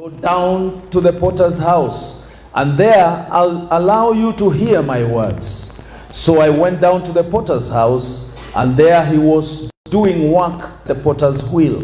Go down to the potter's house, and there I'll allow you to hear my words. So I went down to the potter's house, and there he was doing work at the potter's wheel.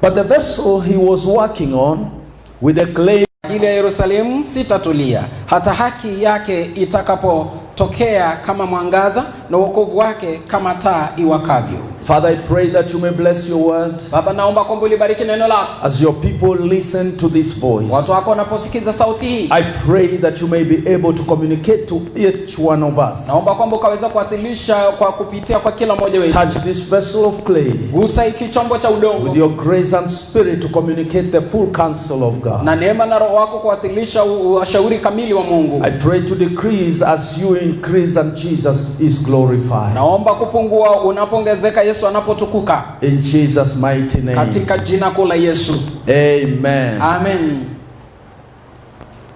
But the vessel he was working on with the clay. Ile Yerusalemu sitatulia hata haki yake itakapotokea kama mwangaza na wokovu wake kama taa iwakavyo. Father, I pray that you may bless your word. Baba, naomba kwamba ulibariki neno lako. As your people listen to this voice, watu wako wanaposikiza sauti hii, I pray that you may be able to communicate to each one of us. Naomba kwamba ukaweza kuwasilisha kwa kupitia kwa kila mmoja wetu. Touch this vessel of clay. Gusa hiki chombo cha udongo with your grace and spirit to communicate the full counsel of God. Na neema na roho wako kuwasilisha ushauri kamili wa Mungu. I pray to decrease as you increase and Jesus is glorified. Naomba kupungua unapoongezeka, Yesu anapotukuka. In Jesus mighty name. Katika jina kuu la Yesu. Amen. Amen.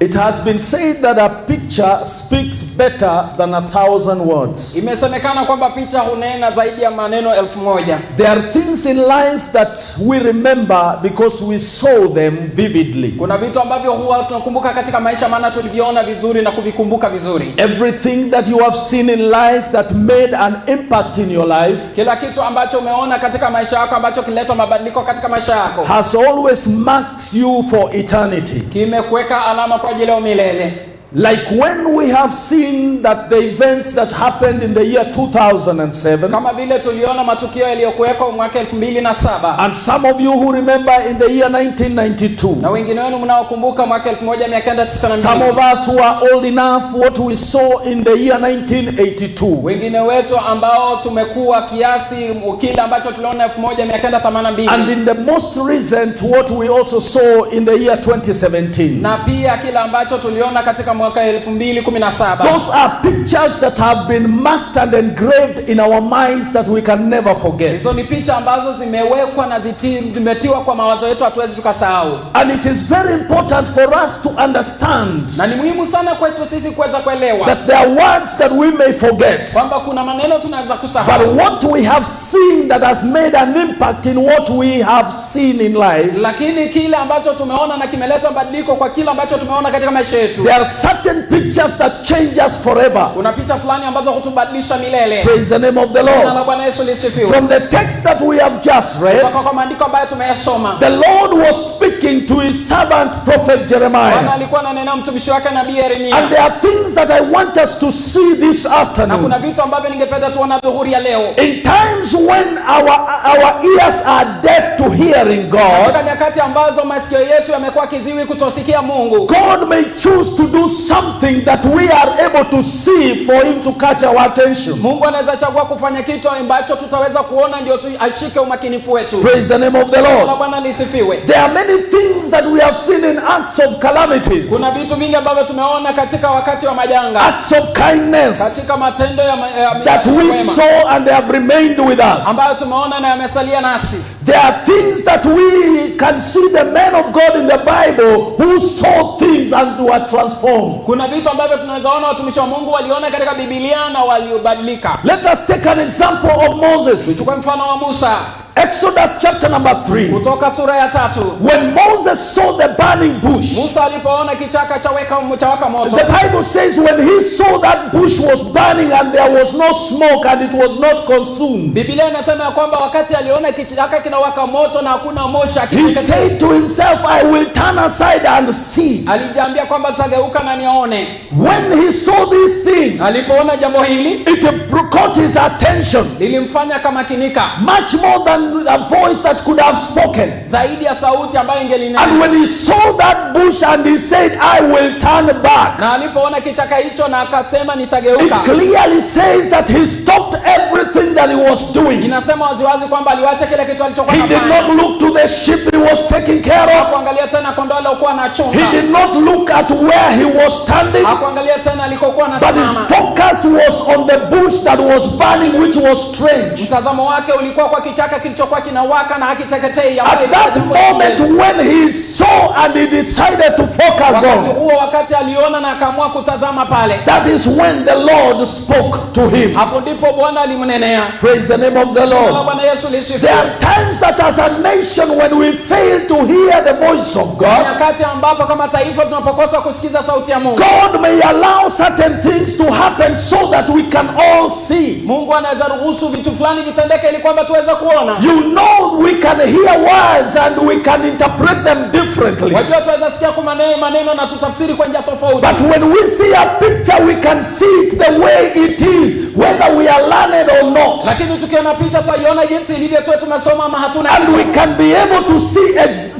It has been said that a picture speaks better than 1,000 words. Imesemekana kwamba picha hunena zaidi ya maneno 1000. There are things in life that we remember because we saw them vividly. Kuna vitu ambavyo huwa tunakumbuka katika maisha maana tuliviona vizuri na kuvikumbuka vizuri. Everything that you have seen in life that made an impact in your life, kila kitu ambacho umeona katika maisha yako ambacho kileta mabadiliko katika maisha yako, has always marked you for eternity. Kimekuweka alama kwa ajili ya milele. Like when we have seen that the events that happened in the year 2007, kama vile tuliona matukio yaliyokuweko mwaka 2007, and some of you who remember in the year 1992, na wengine wenu mnaokumbuka mwaka 1992, some of us who are old enough what we saw in the year 1982, wengine wetu ambao tumekuwa kiasi kile ambacho tuliona 1982, and in the most recent what we also saw in the year 2017, na pia kile ambacho tuliona katika mwaka 2017. Those are pictures that have been marked and engraved in our minds that we can never forget. Hizo ni picha ambazo zimewekwa na zimetiwa kwa mawazo yetu, hatuwezi tukasahau. And it is very important for us to understand, na ni muhimu sana kwetu sisi kuweza kuelewa, that there are words that we may forget, kwamba kuna maneno tunaweza kusahau, but what we have seen that has made an impact in what we have seen in life, lakini kile ambacho tumeona na kimeleta mabadiliko kwa kile ambacho tumeona katika maisha yetu. There are certain pictures that change us forever. Kuna picha fulani ambazo hutubadilisha milele. Praise the name of the Lord. Na Bwana Yesu lisifiwe. From the text that we have just read, kwa maandiko ambayo tumeyasoma, the Lord was speaking to his servant prophet Jeremiah. Bwana alikuwa ananena mtumishi wake nabii Yeremia. And there are things that I want us to see this afternoon. Na kuna vitu ambavyo ningependa tuone dhuhuri ya leo. In times when our ears are deaf to hearing God, katika nyakati ambazo masikio yetu yamekuwa kiziwi kutosikia Mungu, God may choose to do something that we are able to see for him to catch our attention. Mungu anaweza chagua kufanya kitu ambacho tutaweza kuona ndio ashike umakinifu wetu. Praise the name of the Lord. Bwana lisifiwe. There are many things that we have seen in acts of calamities. Kuna vitu vingi ambavyo tumeona katika wakati wa majanga. Acts of kindness. Katika matendo ya that we saw and they have remained with us. Ambayo tumeona na yamesalia nasi. There are things that we can see the men of God in the Bible who saw things and were transformed. Kuna vitu ambavyo tunaweza ona watumishi wa Mungu waliona katika Biblia na waliobadilika. Let us take an example of Moses. Tuchukue mfano wa Musa. Exodus chapter number 3. Kutoka sura ya 3. When Moses saw the burning bush, Musa alipoona kichaka cha waka moto, the Bible says when he saw that bush was burning and there was no smoke and it was not consumed, Biblia inasema kwamba wakati aliona kichaka kinawaka moto na hakuna moshi, he said to himself, I will turn aside and see. Alijiambia kwamba tutageuka na nione. When he saw this thing, alipoona jambo hili, it caught his attention. Lilimfanya kama kinika. Much more than a voice that could have spoken. Zaidi ya sauti ambayo ingelinena. And when he saw that bush and he said, I will turn back, na alipoona kichaka hicho na akasema nitageuka, it clearly says that he stopped everything that he was doing. Inasema waziwazi kwamba aliacha kile kitu alichokuwa anafanya. He did not look to the sheep he was taking care of. Hakuangalia tena kondoo aliokuwa anachunga. He did not look at where he was standing. Hakuangalia tena alikokuwa anasimama. But his focus was on the bush that was burning, which was strange. Mtazamo wake ulikuwa kwa kichaka kilichokuwa kinawaka na hakiteketei. At that moment when he saw and he decided to focus on, wakati aliona na akaamua kutazama pale, that is when the Lord spoke to him. Hapo ndipo Bwana alimnenea. Praise the name of the Jina la Lord. Bwana Yesu lisifiwe. There are times that as a nation when we fail to hear the voice of God, Nyakati ambapo kama taifa tunapokosa kusikiza sauti ya Mungu, God may allow certain things to happen so that we can all see. Mungu anaweza ruhusu vitu fulani vitendeke ili kwamba tuweze kuona. You know, we can hear words and we can interpret them differently. Wajua tuweza sikia kwa maneno na tutafsiri kwa njia tofauti. But when we see a picture, we can see it the way it is, whether we are learned or not. Lakini tukiona picha tutaiona jinsi ilivyo tu, tumesoma ama hatuna. And we can be able to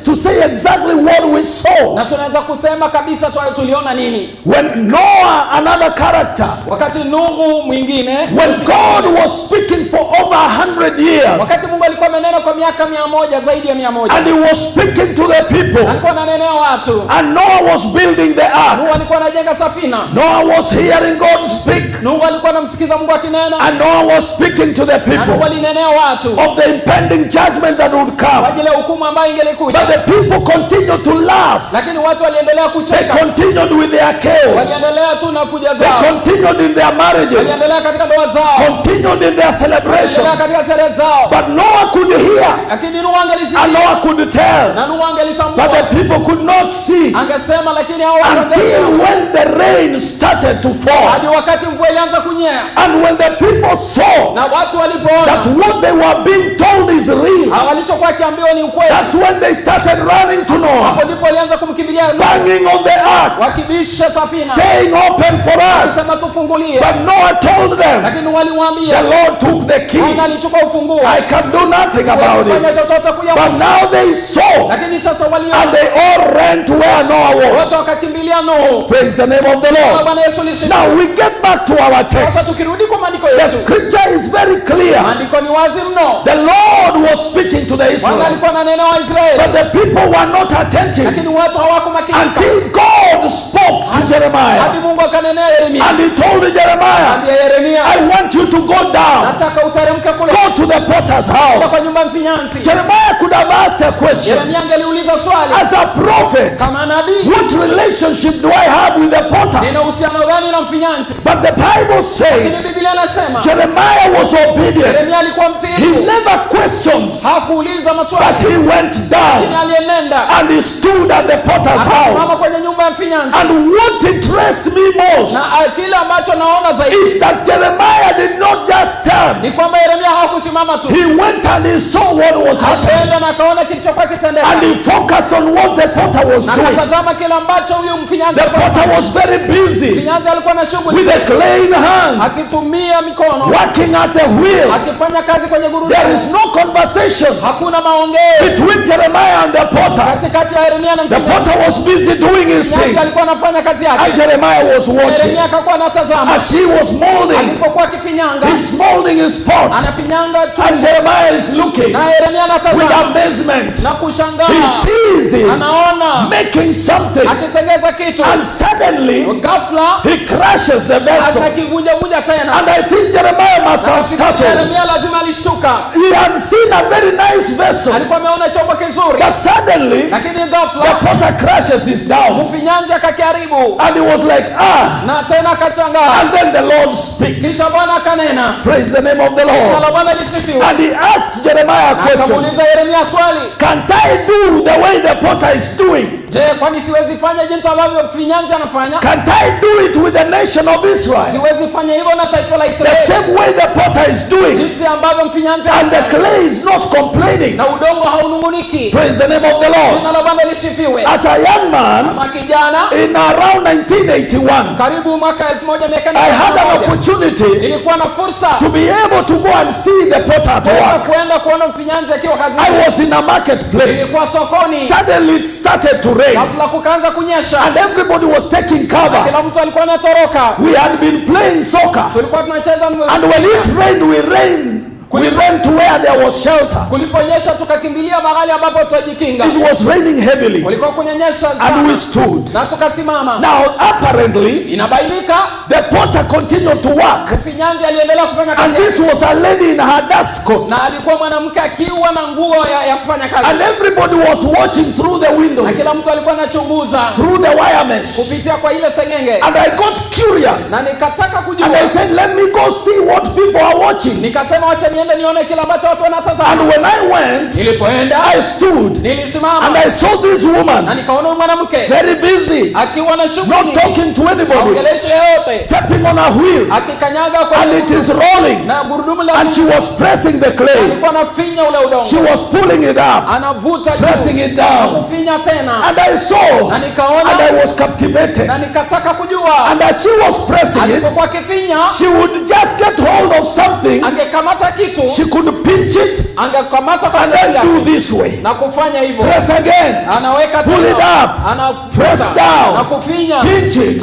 to say exactly what we saw. Na tunaweza kusema kabisa tuliona nini. When Noah, another character, Wakati Nuhu mwingine, when God was speaking for over 100 years, wakati Mungu alikuwa amenena kwa miaka 100, zaidi ya 100. and he was speaking to the people, Alikuwa ananenea watu. and Noah was building the ark. Nuhu alikuwa anajenga safina. Noah was hearing God speak, Nuhu alikuwa anamsikiza Mungu akinena. and Noah was speaking to the Na Nuhu people alinenea watu of the impending judgment that would kwa come. ajili ya hukumu ambayo ingelikuja. But the people continued to laugh. Lakini watu waliendelea They kucheka. continued with their chaos. Waliendelea tu na fuja They zao. continued in their marriages, Waliendelea katika ndoa zao. continued in their Waliendelea celebrations. katika sherehe zao. But Noah could hear, Lakini Nuhu and angelisikia. Noah could tell, Na Nuhu but angelitambua. the people could not see Angesema lakini hao until wangeona. when the rain started to fall. Hadi wakati mvua ilianza kunyea. And when the people saw Na watu that walipoona what they were being told is real, walichokuwa kiambiwa ni ukweli. that's when they started running to Noah, Hapo ndipo walianza kumkimbilia Nuhu. banging on the ark, Wakibisha safina. saying, "Open for us." Sema tufungulie. But Noah told them, Lakini "The walimwambia Lord took the key. Bwana alichukua ufunguo. I can do nothing about Kufanya it." chochote But kuyahusu. now they saw, Lakini sasa and waliona. they all ran to where Noah Wote was. wakakimbilia Nuhu. Praise the name of the Lord. Bwana Yesu lisifiwe. Now we get back to our Sasa text. tukirudi kwa maandiko The yetu. scripture is very clear. Maandiko ni wazi mno. The Lord was speaking to the Bwana Israelites, alikuwa ananena wa Israeli. but the people were not attentive Lakini watu hawakumakinika. until God spoke to Hadi Jeremiah. Mungu akanenea Yeremia. And he told Jeremiah, Ambia Yeremia, "I want you to go down, nataka uteremke kule go to the potter's kwa house." nyumba mfinyanzi. Jeremiah could have asked a question. Yeremia angeliuliza swali, As a prophet, kama nabii, what relationship do I have with the potter? nina uhusiano gani na mfinyanzi? But the Bible Lakini says Biblia inasema Jeremiah was obedient. Yeremia alikuwa He mtiifu. never questioned, Hakuuliza but maswali. he went Lakini down alienenda. and he stood at the potter's Akasimama house. kwenye nyumba ya mfinyanzi. And what interests me most Na kile ambacho naona zaidi is that Jeremiah did not just stand. ni kwamba Yeremia hakusimama tu. He went and he saw what was happening. Alienda na akaona kilichokuwa kitendeka. And he focused on what the potter was Na doing. akatazama kile ambacho huyu mfinyanzi The alikuwa potter anafanya. was very busy Mfinyanzi alikuwa na shughuli with a clay in hand, akitumia mikono, working at the wheel. akifanya kazi kwenye There gurudumu. is no conversation Hakuna maongeo between Jeremiah and the potter. katikati ya Yeremia na The mfinyanzi. potter was busy doing his Mfinyanzi thing, alikuwa anafanya kazi and yake. Jeremiah was watching. Yeremia akakuwa anatazama. As she was molding, Alipokuwa akifinyanga, he's molding his pot, anafinyanga tu. and Jeremiah is looking Na Yeremia with anatazama amazement. na He kushangaa. sees him Anaona making something, akitengeza kitu. and suddenly Ghafla he crashes the vessel. akakivunja tena. And I think Jeremiah must Na have nafikiri startled. Yeremia lazima alishtuka. He had seen a very nice vessel, Alikuwa ameona chombo kizuri. but suddenly Lakini the ghafla potter crashes it down, mfinyanzi akakiharibu. and he was like, "Ah!" Na tena akashangaa. And then the Lord speaks. Kisha Bwana akanena. Praise the name of the Jina Lord. la Bwana lisifiwe. And he asked Jeremiah a question. Akamuuliza Yeremia swali. Can't I do the way the potter is doing? Je, kwani siwezi fanya jinsi ambavyo mfinyanzi anafanya? Can't I do it with the nation of Israel? Siwezi fanya hivyo na taifa la The Israeli. same way the potter is doing, Jinsi ambavyo mfinyanzi and the anafanya. clay is not complaining. Na udongo haununguniki. Praise the name of the Lord. Jina la Bwana lisifiwe. As a young man Kama kijana in around 1981, karibu mwaka I had an 1991 opportunity nilikuwa na fursa to be able to go and see the potter at kuweza work. kuenda kuona mfinyanzi akiwa I kazini. was in a marketplace. Nilikuwa sokoni. Suddenly it started to rain, Ghafla kukaanza kunyesha. and everybody was taking cover. Kila mtu alikuwa anatoroka. We had been playing soccer, Tulikuwa tunacheza and when it rained, we ran We ran to where there was shelter. Kuliponyesha tukakimbilia mahali ambapo tutajikinga. It was raining heavily. Kulikuwa kunyesha sana. And we stood. Na tukasimama. Now apparently, inabainika, the potter continued to work. Mfinyanzi aliendelea kufanya kazi. And this was a lady in her dust coat. Na alikuwa mwanamke akiwa na nguo ya kufanya kazi. And everybody was watching through the windows. Na kila mtu alikuwa anachunguza through the wire mesh. Kupitia kwa ile sengenge. And I got curious. Na nikataka kujua. And I said, let me go see what people are watching. Nikasema wacha niende nione kila ambacho watu wanatazama. And when I went, nilipoenda, I stood. Nilisimama. And I saw this woman. Na nikaona mwanamke very busy. Akiwa na shughuli. Not talking to anybody. Ongelesha yote. Stepping on a wheel. Akikanyaga kwa and it is rolling. Na gurudumu la. And she was pressing the clay. Alikuwa anafinya ule udongo. She was pulling it up. Anavuta juu. Pressing it down. Kufinya tena. And I saw. Na nikaona. And I was captivated. Na nikataka kujua. And as she was pressing it, alipokuwa kifinya, she would just get hold of something. Angekamata kitu. She could pinch it. Angekamata kwa and then do this way. Na kufanya hivyo. Press again. Anaweka pull it up. Press down. Na kufinya. Pinch it.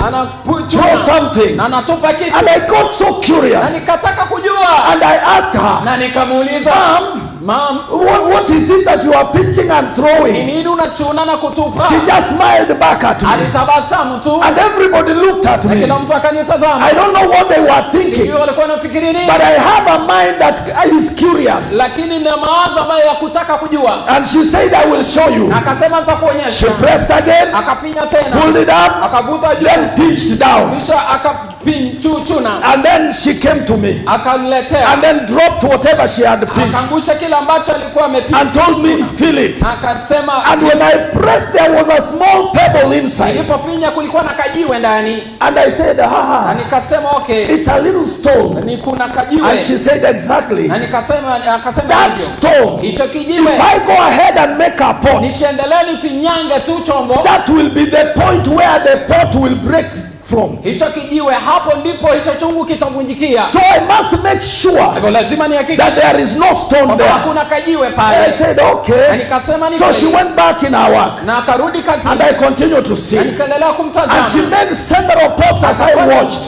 Throw something. Na anatupa kitu. And I got so curious. Na nikataka kujua. And I asked her. Na nikamuuliza, Mom, what is it that you are pinching and throwing? Nini unachuna na kutupa? She just smiled back at me. Alitabasamu tu. And everybody looked at me. Kila mtu akanitazama. I don't know what they were thinking. Sijui walikuwa wanafikiri nini. But I have a mind that is curious. Lakini na mawazo ambayo ya kutaka kujua. And she said, I will show you. Akasema nitakuonyesha. She pressed again. Akafinya tena. Pulled it up. Akavuta juu. Then pinched down. Kisha akapinchuna. And then she came to me. Akaniletea. And then dropped whatever she had pinched. Akangusha kile ambacho alikuwa amepincha. And told me, feel it. Akasema. And when I pressed, there was a small pebble inside. Nilipofinya kulikuwa na kajiwe ndani. And I said, na nikasema okay. It's a little stone. Ni kuna kajiwe. And she said exactly. Na nikasema that stone. Hicho kijiwe. If I go ahead and make a pot. Nikiendelea nifinyange tu chombo. That will be the point where the pot will break from. Hicho kijiwe hapo ndipo hicho chungu kitavunjikia. So I must make sure lazima nihakikishe that there is no stone there. Hakuna kajiwe pale. I said okay. Na nikasema ni so she went back in her work. Na akarudi kazini. And I continued to see. Na nikaendelea kumtazama. And she made several pots as I watched.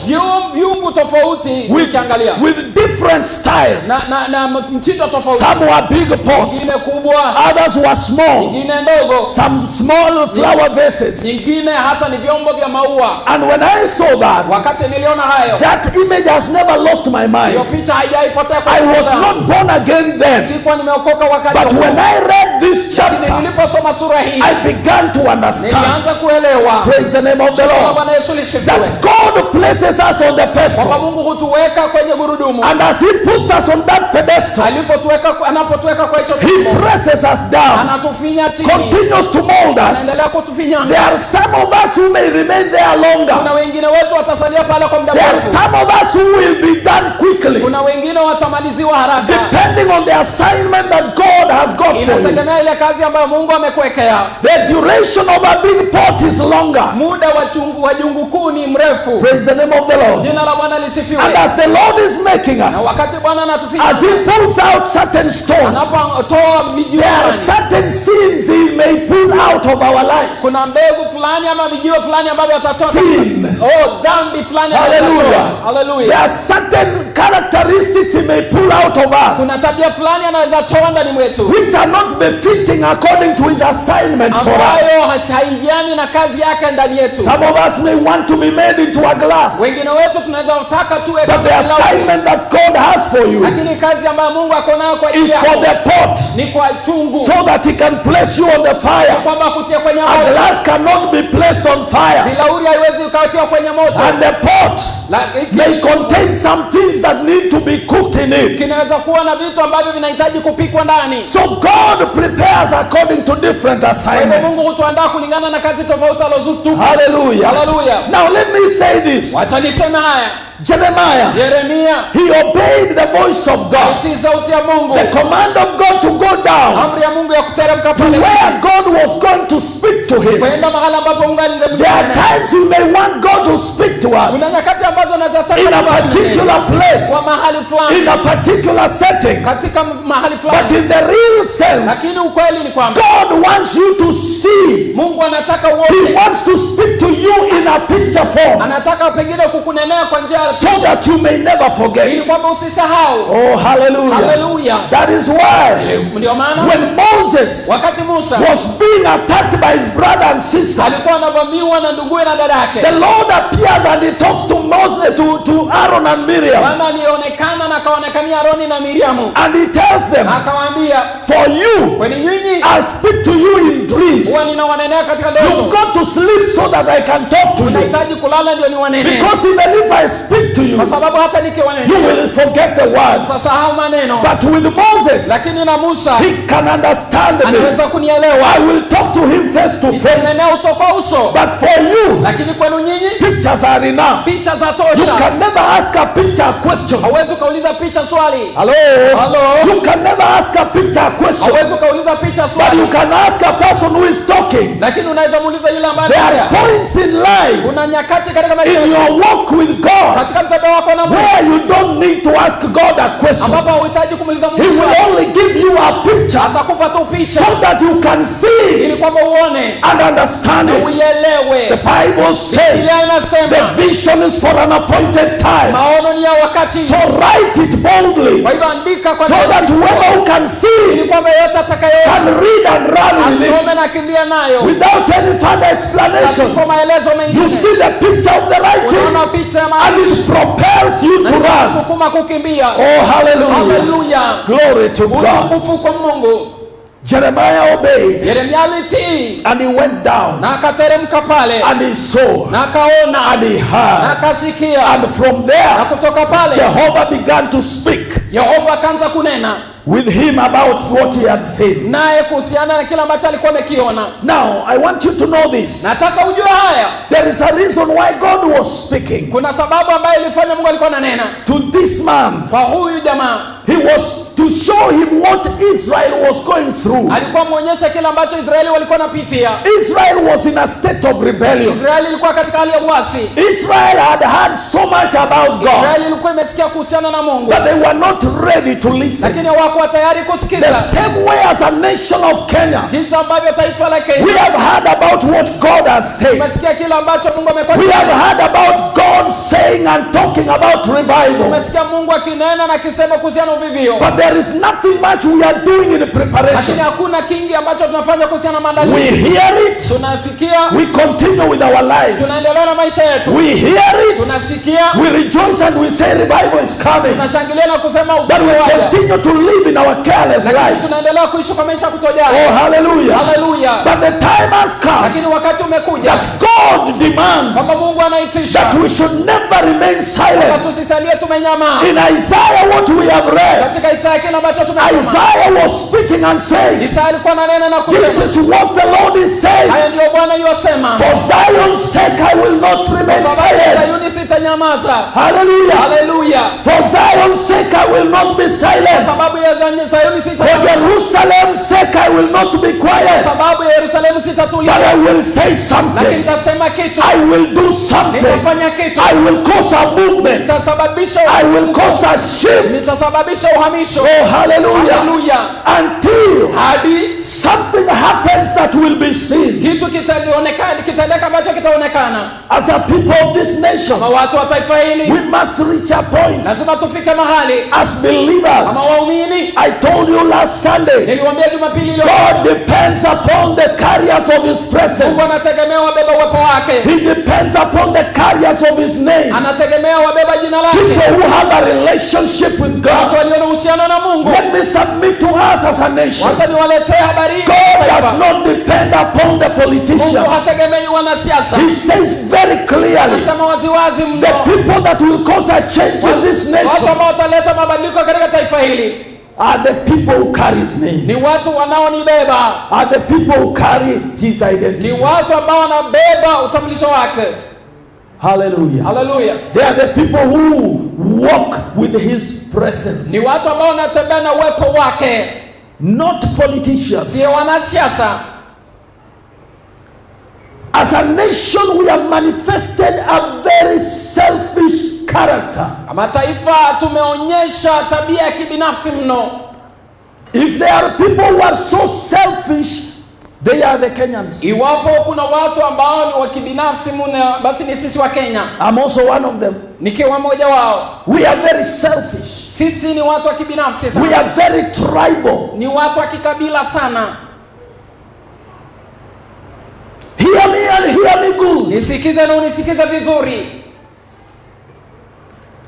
Vyungu tofauti nikiangalia. With different styles. Na mtindo tofauti. Some were big pots. Nyingine kubwa. Others were small. Nyingine ndogo. Some small flower vases. Nyingine hata ni vyombo vya maua. And when I saw that, wakati niliona hayo, that image has never lost my mind. Hiyo picha haijapotea kwa I was not born again then. Sikuwa nimeokoka wakati but when I read this chapter, niliposoma sura hii, I began to understand. Nilianza kuelewa. Praise the name of the Lord. Bwana Yesu lisifiwe. That God places us on the pedestal. Kwamba Mungu hutuweka kwenye gurudumu. And as he puts us on that pedestal, anapotuweka kwa hicho he presses us down. Anatufinya chini. Continues to mold us. Anaendelea kutufinya. There are some of us who may remain there longer. Kuna wengine wetu watasalia pale kwa muda mrefu. There are some of us who will be done quickly. Kuna wengine watamaliziwa haraka. Depending on the assignment that God has got for you. Inategemea ile kazi ambayo Mungu amekuwekea. The duration of a big pot is longer. Muda wa jungu kuu ni mrefu. Praise the name of the Lord. Jina la Bwana lisifiwe. And as the Lord is making us, na wakati Bwana anatufinya, as he pulls out certain stones, anapotoa vijiwe, there are certain sins he may pull out of our lives. Kuna mbegu fulani ama vijiwe fulani ambavyo atatoa. Dhambi fulani. Hallelujah. Hallelujah. There are certain characteristics he may pull out of us. Kuna tabia fulani anaweza toa ndani mwetu, which are not befitting according to his assignment for us. Ambayo haingiani na kazi yake ndani yetu. Some of us may want to be made into a glass. Wengine wetu tunaweza kutaka tuwe but the assignment that God has for you, lakini kazi ambayo Mungu ako nayo kwa ajili yako, is for the pot, ni kwa chungu, so that he can place you on the fire. Kwamba kutia kwenye moto. A glass cannot be placed on fire. Bilauri haiwezi ukatiwa kwenye moto. And the pot may contain some things that need to be cooked in it. Kinaweza kuwa na vitu ambavyo vinahitaji kupikwa ndani. So God prepares according to different assignments. Mungu hutuandaa kulingana na kazi tofauti alizotupa. Hallelujah. Hallelujah. Now let me say this. Wacha niseme haya. Yeremiah, he obeyed the voice of God. Sauti ya Mungu. The command of God to go down. Amri ya Mungu ya kuteremka mpaka to pale where God was going to speak to him. kwenda mahali ambapo Mungu There are angemnena. times we may want God to speak to us Kuna nyakati ambazo nataka in a particular place, kwa mahali fulani, in a particular setting, katika mahali but fulani, in the real sense, lakini ukweli ni kwamba God wants you to see. Mungu anataka He uone, wants to speak to you in a picture form anataka pengine kukunenea kwa njia ya so picha, that you may never ili forget. kwamba usisahau. Oh, hallelujah. Hallelujah. That is why Ndio maana when Moses wakati Musa was being attacked by his brother and sister, alikuwa anavamiwa na nduguye na dada yake, the Lord appears and he talks to Moses, to Aaron and Miriam, Bwana alionekana na akaonekania Aroni na Miriamu, and he tells them, na akawaambia, for you, kwani nyinyi I speak to you in dreams. huwa ninawanenea katika You've ndoto, got to sleep so that I can talk to you. unahitaji kulala ndio niwanenee, Because even if I speak to you, kwa sababu hata you nikiwanenea will forget the words. utasahau maneno. But with Moses, Lakini na Musa he can understand me. anaweza kunielewa, I will talk to him face to face. nitanenea uso kwa uso. But for you, Lakini kwenu nyinyi pictures are enough. picha za You tosha. can never ask a picture a question. Hauwezi ukauliza picha swali, Hello? Hello? You can never ask a picture a question. hauwezi ukauliza picha But swali, you can ask a person who is talking. lakini unaweza muuliza yule ambaye There are anaongea. points in life, Kuna nyakati katika maisha in yako, your walk with God, katika mtandao wako na Mungu, where you don't need to ask God a question. ambapo hauhitaji kumuuliza He Mungu will swali, only give you a picture atakupa tu picha so that you can see ili kwamba uone and understand na it. The uielewe. Bible says Biblia inasema the vision is for an appointed time. maono ni ya wakati, So write it boldly kwa hivyo andika kwa so that whoever who can see ili it kwamba yote atakayeona can read and run with it asome na kimbia nayo without any further explanation. kwa maelezo You mengine. see the picture of the writing Unaona picha ya and maandishi it propels you na to run. inasukuma kukimbia. Oh, hallelujah. Hallelujah. Glory to God. Utukufu kwa Mungu. Jeremiah obeyed Yeremia alitii and he went down na akateremka pale and he saw na akaona and he na heard. akasikia, And from na there, kutoka pale Jehovah began to speak Yehova akaanza kunena with him about what he had seen. naye kuhusiana na kile ambacho alikuwa amekiona. Now, I want you to know this. Nataka ujue haya, There is a reason why God was speaking kuna sababu ambayo ilifanya Mungu alikuwa ananena to this man. kwa huyu jamaa. He was to show him what Israel was going through. Alikuwa muonyesha kile ambacho Israeli walikuwa napitia. Israel was in a state of rebellion. Israeli ilikuwa katika hali ya uasi. Israel had heard so much about God, Israeli ilikuwa imesikia kuhusiana na Mungu, but they were not ready to listen. lakini hawakuwa tayari The kusikiza. same way as a nation of Kenya, Jinsi ambavyo taifa la we Kenya have heard about what God has said. tumesikia kile ambacho Mungu amekuwa We have akisema. heard about God saying and talking about revival. Tumesikia Mungu akinena na akisema kuhusiana na uvivio. But there is nothing much we are doing in Lakini preparation. hakuna kingi ambacho tunafanya kuhusiana na We maandalizi. hear it, Tunasikia, we continue with our lives. tunaendelea na maisha yetu. We hear it, Tunasikia, we rejoice and we say revival is coming. tunashangilia na kusema But we uvivio waja. continue to live in our careless Lakini lives. tunaendelea kuishi kwa maisha ya Oh, kutojali. hallelujah. Haleluya. But the time has come Lakini wakati umekuja that God demands kwamba Mungu anaitisha that we should never remain kwamba silent. tusisalie tumenyamaa. In Isaiah, what we have read, Katika Isaya kile ambacho tumesoma, Isaiah was speaking and saying, Isaya alikuwa ananena na this kusema, is what the Lord is saying. haya ndiyo Bwana yosema, For Zion's sake, I will not remain kwa sababu ya silent. Sayuni sitanyamaza. Hallelujah. Haleluya. For Zion's sake, I will not be Kwa silent. sababu ya Sayuni For sitanyamaza. Jerusalem's sake, I will not be Kwa quiet. sababu ya Yerusalemu But sitatulia. I will say Lakini something. nitasema kitu. I will do something. Nitafanya kitu. I will cause a movement. Nitasababisha I will cause a shift. nitasababisha uhamisho. Oh, hallelujah. Haleluya. Until Hadi something happens that will be seen. kitu kitendeka ambacho kitaonekana. As a people of this nation, Kama watu wa taifa hili we must reach a point lazima tufike mahali as believers. kama waumini. I told you last Sunday, Niliwaambia Jumapili iliyopita, God depends upon the carriers of His Mungu presence. anategemea wabeba uwepo wake. He depends upon the carriers of His name. Anategemea wabeba jina People lake. who have a relationship with Watu God. walio na uhusiano na Mungu. Let me submit to us as a nation. Wacha niwaletee habari hii. God does not depend upon the Mungu politicians. hategemei wanasiasa. He says very clearly, Anasema waziwazi mno, the people that will cause a change in this watu nation ambao wataleta mabadiliko katika taifa hili are the people who carry His name, ni watu wanaonibeba, are the people who carry His ni identity. watu ambao wanabeba utambulisho wake. Hallelujah. Haleluya. They are the people who walk with His presence. Ni watu ambao wanatembea na uwepo wake. not politicians. sio wanasiasa. As a nation, we have manifested a very selfish character. Kama taifa tumeonyesha tabia ya kibinafsi mno. If there are people who are so selfish, they are the Kenyans. Iwapo kuna watu ambao ni wa kibinafsi mno, basi ni sisi wa Kenya. I'm also one of them. Nikiwa mmoja wao. We are very selfish. Sisi ni watu wa kibinafsi sana. We are very tribal. Ni watu wa kikabila sana. Hear me and hear me good. Nisikize na unisikize vizuri.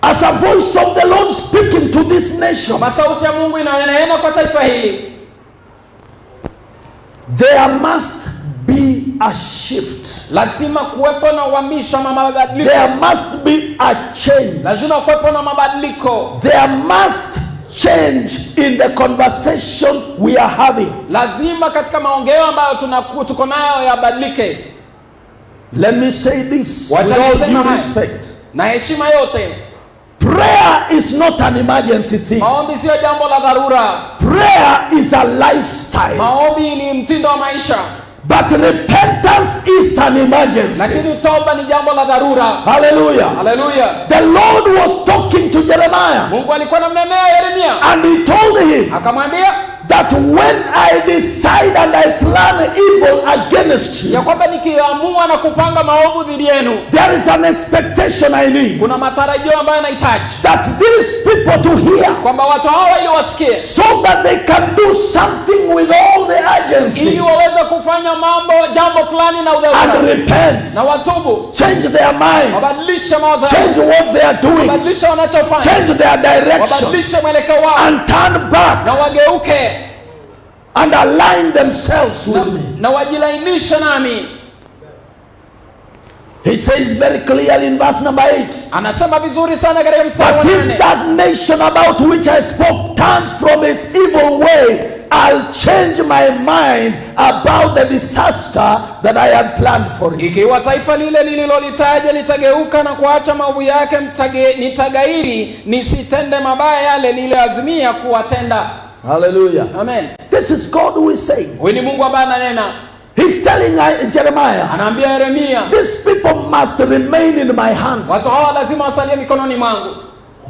As a voice of the Lord speaking to this nation, kama sauti ya Mungu inanena kwa taifa hili, there must be a shift. Lazima kuwepo na uhamisho ama mabadiliko. There must be a change. Lazima kuwepo na mabadiliko. There must change in the conversation we are having. Lazima katika maongeo ambayo tuko nayo yabadilike. Let me say this with all due respect. Na heshima yote. Prayer is not an emergency thing. Maombi sio jambo la dharura. Prayer is a lifestyle. Maombi ni mtindo wa maisha. But repentance is an emergency. Lakini toba ni jambo la dharura. Hallelujah. Hallelujah. The Lord was talking to Jeremiah. Mungu alikuwa anamnenea Yeremia. And he told him, akamwambia, that when I decide and I plan evil against you, ya kwamba nikiamua na kupanga maovu dhidi yenu, there is an expectation I need. Kuna matarajio ambayo nahitaji. That these people to hear, kwamba watu hawa ili wasikie, so that they can do something with all the urgency, ili waweze kufanya jambo fulani na udharura, and repent, na watubu, change their mind, wabadilishe mawazo, change what they are doing, wabadilishe wanachofanya, change their direction, wabadilishe mwelekeo wao, and turn back, na wageuke, and align themselves with me. Na wajilainishe nami. He says very clearly in verse number 8. Anasema vizuri sana katika mstari wa 8. But if that nation about which I spoke turns from its evil way, I'll change my mind about the disaster that I had planned for it. Ikiwa taifa lile nililolitaja litageuka na kuacha maovu yake, nitagairi nisitende mabaya yale niliyoazimia kuwatenda. Hallelujah. Amen. This is God who is saying. Huyu ni Mungu ambaye ananena. He's telling Jeremiah, anaambia Yeremia, these people must remain in my hands. Watu hawa lazima wasalie mikononi mwangu.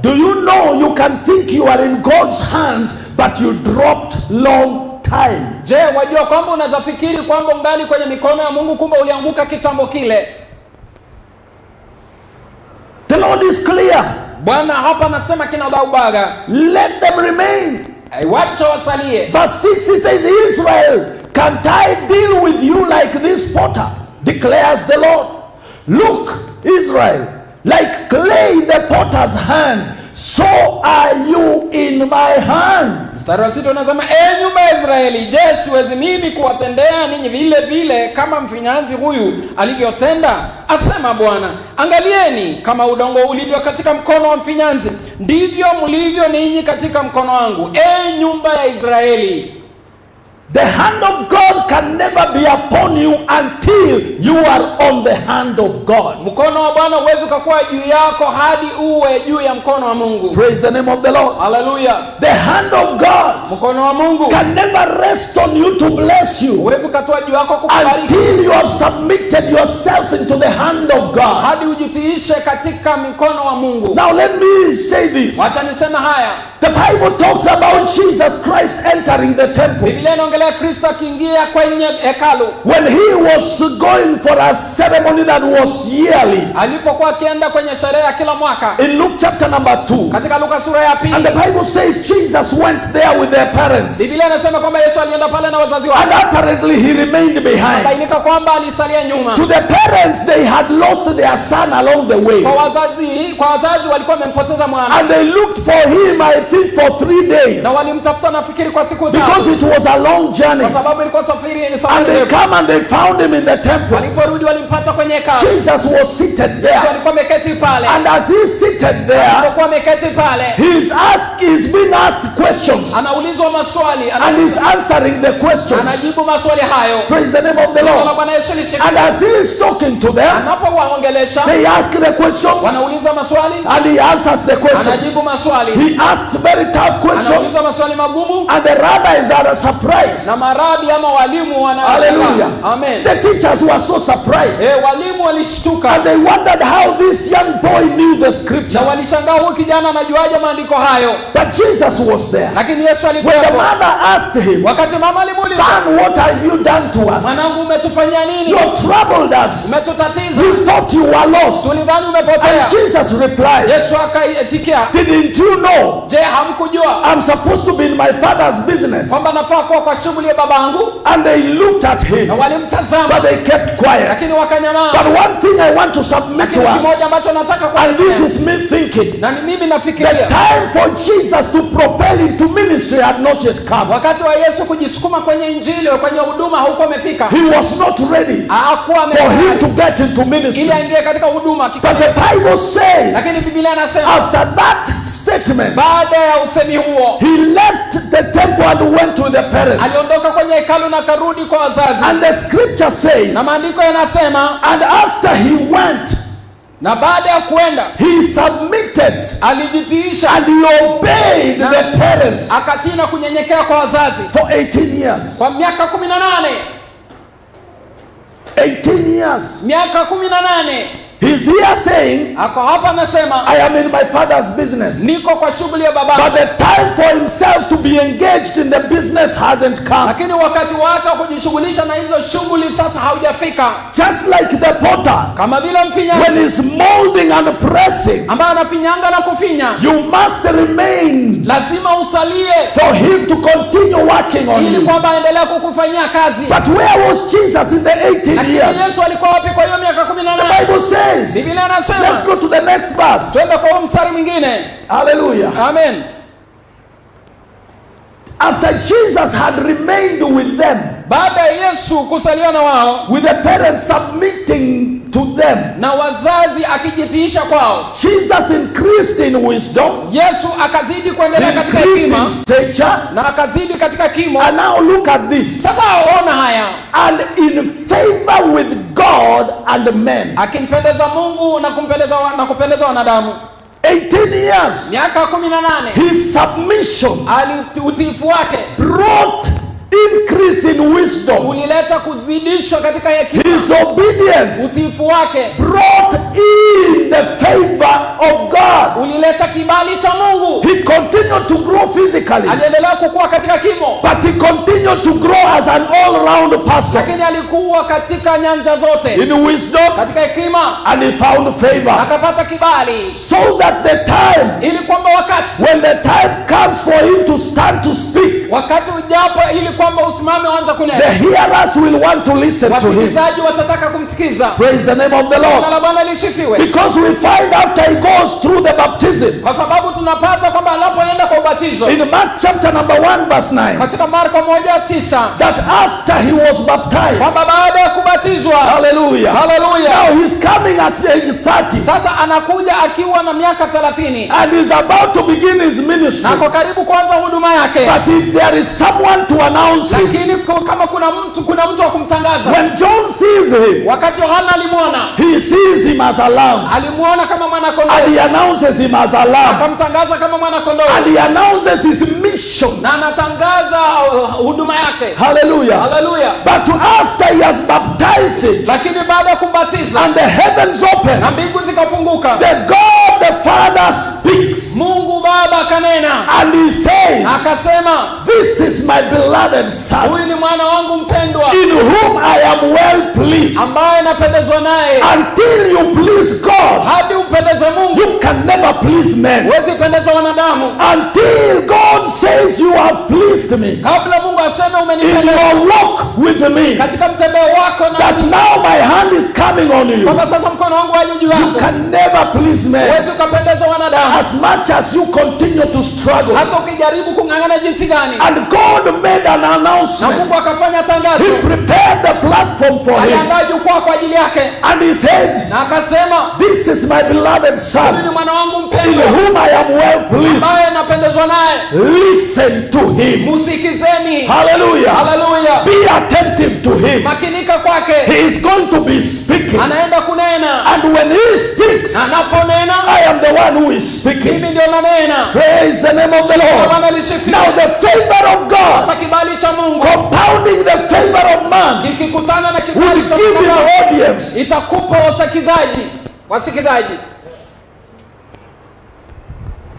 Do you know you can think you are in God's hands but you dropped long time? Je, wajua kwamba unaweza fikiri kwamba ungali kwenye mikono ya Mungu kumbe ulianguka kitambo kile? The Lord is clear. Bwana hapa anasema kinagaubaga. Let them remain. Wacha wasalie. Verse 6 he says, Israel, can't I deal with you like this potter, declares the Lord. Look, Israel, like clay in the potter's hand, so are you in my hand. Mstari wa 6 unasema, nyumba ya Israeli, je, siwezi mimi kuwatendea ninyi vile vile kama mfinyanzi huyu alivyotenda? Asema Bwana, angalieni kama udongo ulivyo katika mkono wa mfinyanzi, ndivyo mlivyo ninyi katika mkono wangu, nyumba ya Israeli. The hand of God can never be upon you until you are on the hand of God. Mkono wa Bwana huwezi kuwa juu yako hadi uwe juu ya mkono wa Mungu. Praise the name of the Lord. Hallelujah. The hand of God mkono wa Mungu can never rest on you to bless you huwezi kutoa juu yako kukubariki until you have submitted yourself into the hand of God. hadi ujitiishe katika mikono wa Mungu. Now let me say this. Wacha niseme haya. The Bible talks about Jesus Christ entering the temple. Biblia inaongelea Kristo akiingia kwenye hekalu. When he was going for a ceremony that was yearly. Alipokuwa akienda kwenye sherehe ya kila mwaka. In Luke chapter number 2. Katika Luka sura ya 2. And the Bible says Jesus went there with their parents. Biblia inasema kwamba Yesu alienda pale na wazazi wake. And apparently he remained behind. Bainika kwamba alisalia nyuma. To the parents they had lost their son along the way. Kwa wazazi walikuwa wamempoteza mwana. And they looked for him I think for 3 days. Na walimtafuta nafikiri kwa siku 3. Because it was a long journey. Kwa sababu ilikuwa safari kusafiri And safari they ndefu. come and they found him in the temple. Waliporudi walimpata kwenye hekalu. Jesus was seated Yesu there. alikuwa ameketi pale. And as he's seated there, Alipokuwa ameketi pale, he's being asked questions. anaulizwa maswali, And he's answering the questions. anajibu maswali hayo. Praise the name of the Jina la Lord. Bwana Yesu lisifiwe. And as he is talking to them, Anapowaongelesha, they ask the questions wanauliza maswali, and he answers the questions. anajibu maswali. He asks very tough questions Anauliza maswali magumu and the rabbis are surprised. na marabi ama walimu Hallelujah. wanashangaa. Amen. The teachers were so surprised. Walimu walishtuka And they wondered how this young boy knew the na scriptures. walishangaa huyu kijana anajuaje maandiko hayo. But Jesus was there. Lakini Yesu alikuwa When the hapo. mother asked him, Wakati mama alimuuliza, "Son, what have you done to us? mwanangu umetufanyia nini? You have troubled us. Umetutatiza. We thought you were lost." Tulidhani umepotea. And Jesus replied, Yesu akaitikia, "Didn't you know je, hamkujua I'm supposed to be in my father's business?" kwamba nafaa kuwa kwa shughuli ya babangu? And they looked at Na him, walimtazama but they kept quiet. lakini wakanyamaza. But one thing I want to submit Lakini to kimoja us, ambacho nataka and this kuelezea, is me thinking, na ni mimi the nafikiria time for Jesus to propel into ministry had not yet come. wakati wa Yesu kujisukuma kwenye injili, kwenye huduma hauko umefika. He was not ready Hakuwa for him ametayari to get into ministry. ili aingie katika huduma But the kikamilifu. Bible says, Lakini Biblia inasema after that statement, baada ya usemi huo he left the temple and went to the parents. aliondoka kwenye hekalu na karudi kwa wazazi. And the scripture says, Na maandiko yanasema, and after he went, na baada ya kuenda he submitted alijitiisha, and he obeyed the parents akatii na kunyenyekea kwa wazazi for 18 years. kwa miaka 18. 18 years. Miaka 18. He's here saying, Ako hapa anasema, I am in my father's business. niko kwa shughuli ya But baba. the time for himself to be engaged in the business hasn't come. Lakini wakati wake wa kujishughulisha na hizo shughuli sasa haujafika. Just like the potter, Kama vile when mfinyanzi he's molding and pressing, ambaye anafinyanga na kufinya, you must remain lazima usalie for him to continue working on ili you. kwamba aendelee kukufanyia kazi. But where was Jesus in the 18 Lakini years? Yesu alikuwa wapi kwa hiyo miaka The 18? Bible says, Biblia let's inasema, go to the next verse. twende kwa huo mstari mwingine. Hallelujah. Amen. After Jesus had remained with them, Baada ya Yesu kusalia na wao with the parents submitting to them, na wazazi akijitiisha kwao, Jesus increased in wisdom, Yesu akazidi kuendelea katika increased hekima in stature. na akazidi katika kimo. And now look at this. Sasa ona haya, And in favor with God and men. akimpendeza Mungu na kupendeza wanadamu. 18 years. Miaka 18, His submission utiifu wake brought increase in wisdom. ulileta kuzidishwa katika hekima. His obedience Utiifu wake brought in the favor of God. ulileta kibali cha Mungu. He continued to grow physically, Aliendelea kukua katika kimo, but he continued to grow as an all-round person lakini alikuwa katika nyanja zote, in wisdom, katika hekima and he found favor. akapata kibali, So that the time, ili kwamba when the time comes for him to stand to speak, wakati ujapo, ili kwamba usimame uanze the kunena, hearers will want to listen to him. wasikilizaji watataka kumsikiza. Praise the name of the Jina Lord. la Bwana lisifiwe. Because we find after he goes through the baptism, Kwa sababu tunapata kwamba anapoenda kwa ubatizo in Mark chapter number 1 verse 9, katika Marko 1:9, that after he was baptized, kwamba baada ya kubatizwa, hallelujah, haleluya, now he's coming at age 30 sasa anakuja akiwa na miaka 30 and is about to begin his na ministry. ako karibu kuanza huduma yake. But if there is someone to announce him, Lakini kama kuna mtu wa kumtangaza, when John sees him, wakati Yohana alimwona, he sees him as a lamb, alimuona kama mwana and kondoo, he announces him as a lamb, akamtangaza kama mwana kondoo, and he announces his mission. na anatangaza huduma yake. Hallelujah. Haleluya. But after he has baptized him Lakini baada ya kumbatiza and the heavens open, na mbingu zikafunguka, the God the Father speaks Mungu Baba akanena and he says, akasema, this is my beloved son, huyu ni mwana wangu mpendwa in whom I am well pleased. ambaye napendezwa naye. Until you please God, Hadi upendezwe Mungu, you can never please men. huwezi pendezwa wanadamu. Until God says you have pleased me kabla Mungu aseme in umenipendeza your walk with me, katika mtembeo wako na that now my hand is coming on you, kwamba sasa mkono wangu waje juu you yako, can never please men. huwezi ukapendeza wanadamu As much as you continue to struggle. hata ukijaribu kung'ang'ana jinsi gani. And God made an Na announcement. Mungu akafanya tangazo, He prepared the platform for him. aliandaa jukwaa kwa ajili yake, And he said, na akasema, this is my beloved huyu ni son, mwana wangu in mpendwa whom I am well pleased. ambaye napendezwa naye, Listen to him. musikizeni. Hallelujah. Haleluya, Be attentive to him. makinika kwake, He is going to be speaking. anaenda kunena, And when he speaks, na anaponena I am the one who is speaking. mimi ndio nanena. Praise the name of the Lord. Bwana lisifiwe. Now the favor of God, Sasa kibali cha Mungu compounding the favor of man, kikikutana na will kibali cha give you Mungu audience. itakupa wasikizaji.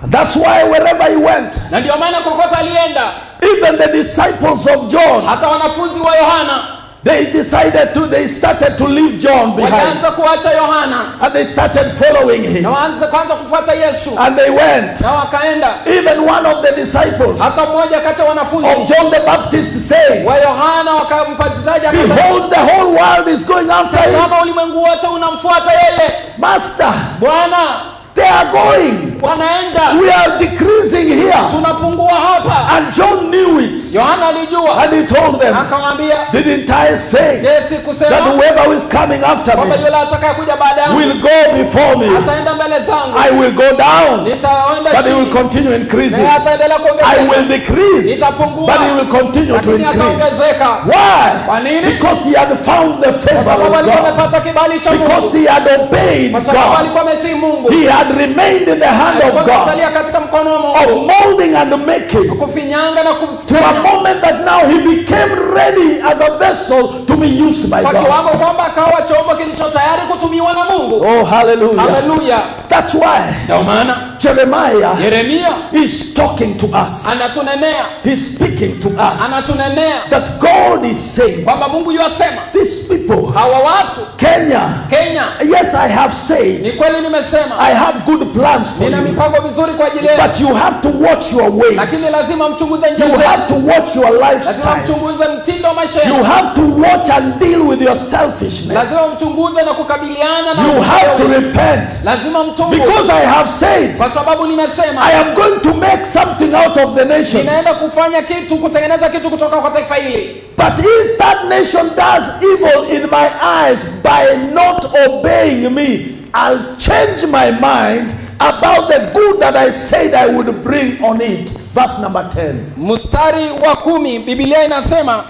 That's why wherever he went, Na ndio maana kokote alienda, even the disciples of John, hata wanafunzi wa Yohana they started to leave John behind. walianza kuacha Yohana And they started following him. na waanze kwanza kufuata Yesu, And they went. na wakaenda. Even one of the disciples Hata mmoja kati ya wanafunzi of John the Baptist said, wa Yohana wakampatizaji akasema, behold, the whole world is going after him. tazama ulimwengu wote unamfuata yeye. Master, Bwana, they are going. wanaenda, We are decreasing here. tunapungua hapa. And John knew it. Yohana alijua, And he told them, akamwambia, didn't I say je, that sikusema whoever is coming after kwamba me yule atakayekuja baada yangu will go before me? ataenda mbele zangu, I will go down, nitaenda but he will chini, continue increasing. naye ataendelea I kuongezeka. will decrease, Nitapungua, but he will continue to lakini increase. ataongezeka. Why? Kwa nini? Because he had found the Kwa favor sababu of alikuwa God. amepata kibali cha Because Mungu, he had obeyed kwa sababu God. alikuwa ametii Mungu, He had remained in the hand of alikuwa God, amesalia katika mkono wa of Mungu, molding and making, kufinyanga na to a kufanya moment that now he became ready as a vessel to be used by kwa God. kiwango kwamba akawa chombo kilicho tayari kutumiwa na Mungu. Oh, hallelujah. Haleluya. That's why Ndio maana Jeremiah Yeremia is talking to us. anatunenea, He's speaking to us anatunenea that God is saying, kwamba Mungu yuasema, these people, hawa watu Kenya, Kenya, yes, I have ni said, kweli nimesema I have good plans for nina you, mipango mizuri kwa ajili yenu, but you have to watch your lakini ways. lazima mchunguze njia You have zenu, to watch your lazima lifestyle. mchunguze mtindo wa maisha You yenu, have to watch and deal with your selfishness. lazima mchunguze na kukabiliana na You have to uchawi. repent. Lazima mtubu, Because I have said, kwa sababu nimesema I am going to make something out of the nation. ninaenda kufanya kitu, kutengeneza kitu kutoka kwa taifa hili. But if that nation does evil in my eyes by not obeying me, I'll change my mind about the good that I said I would bring on it. Verse number 10. Mstari wa 10, Biblia inasema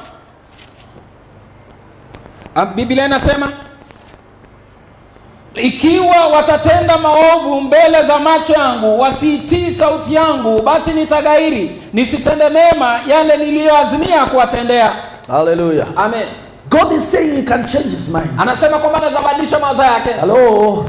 ikiwa watatenda maovu mbele za macho yangu, wasiitii sauti yangu, basi nitagairi nisitende mema yale niliyoazimia kuwatendea. Hallelujah. Amen. God is saying he can change his mind. Anasema kwamba anaweza badilisha mawazo yake. Hello.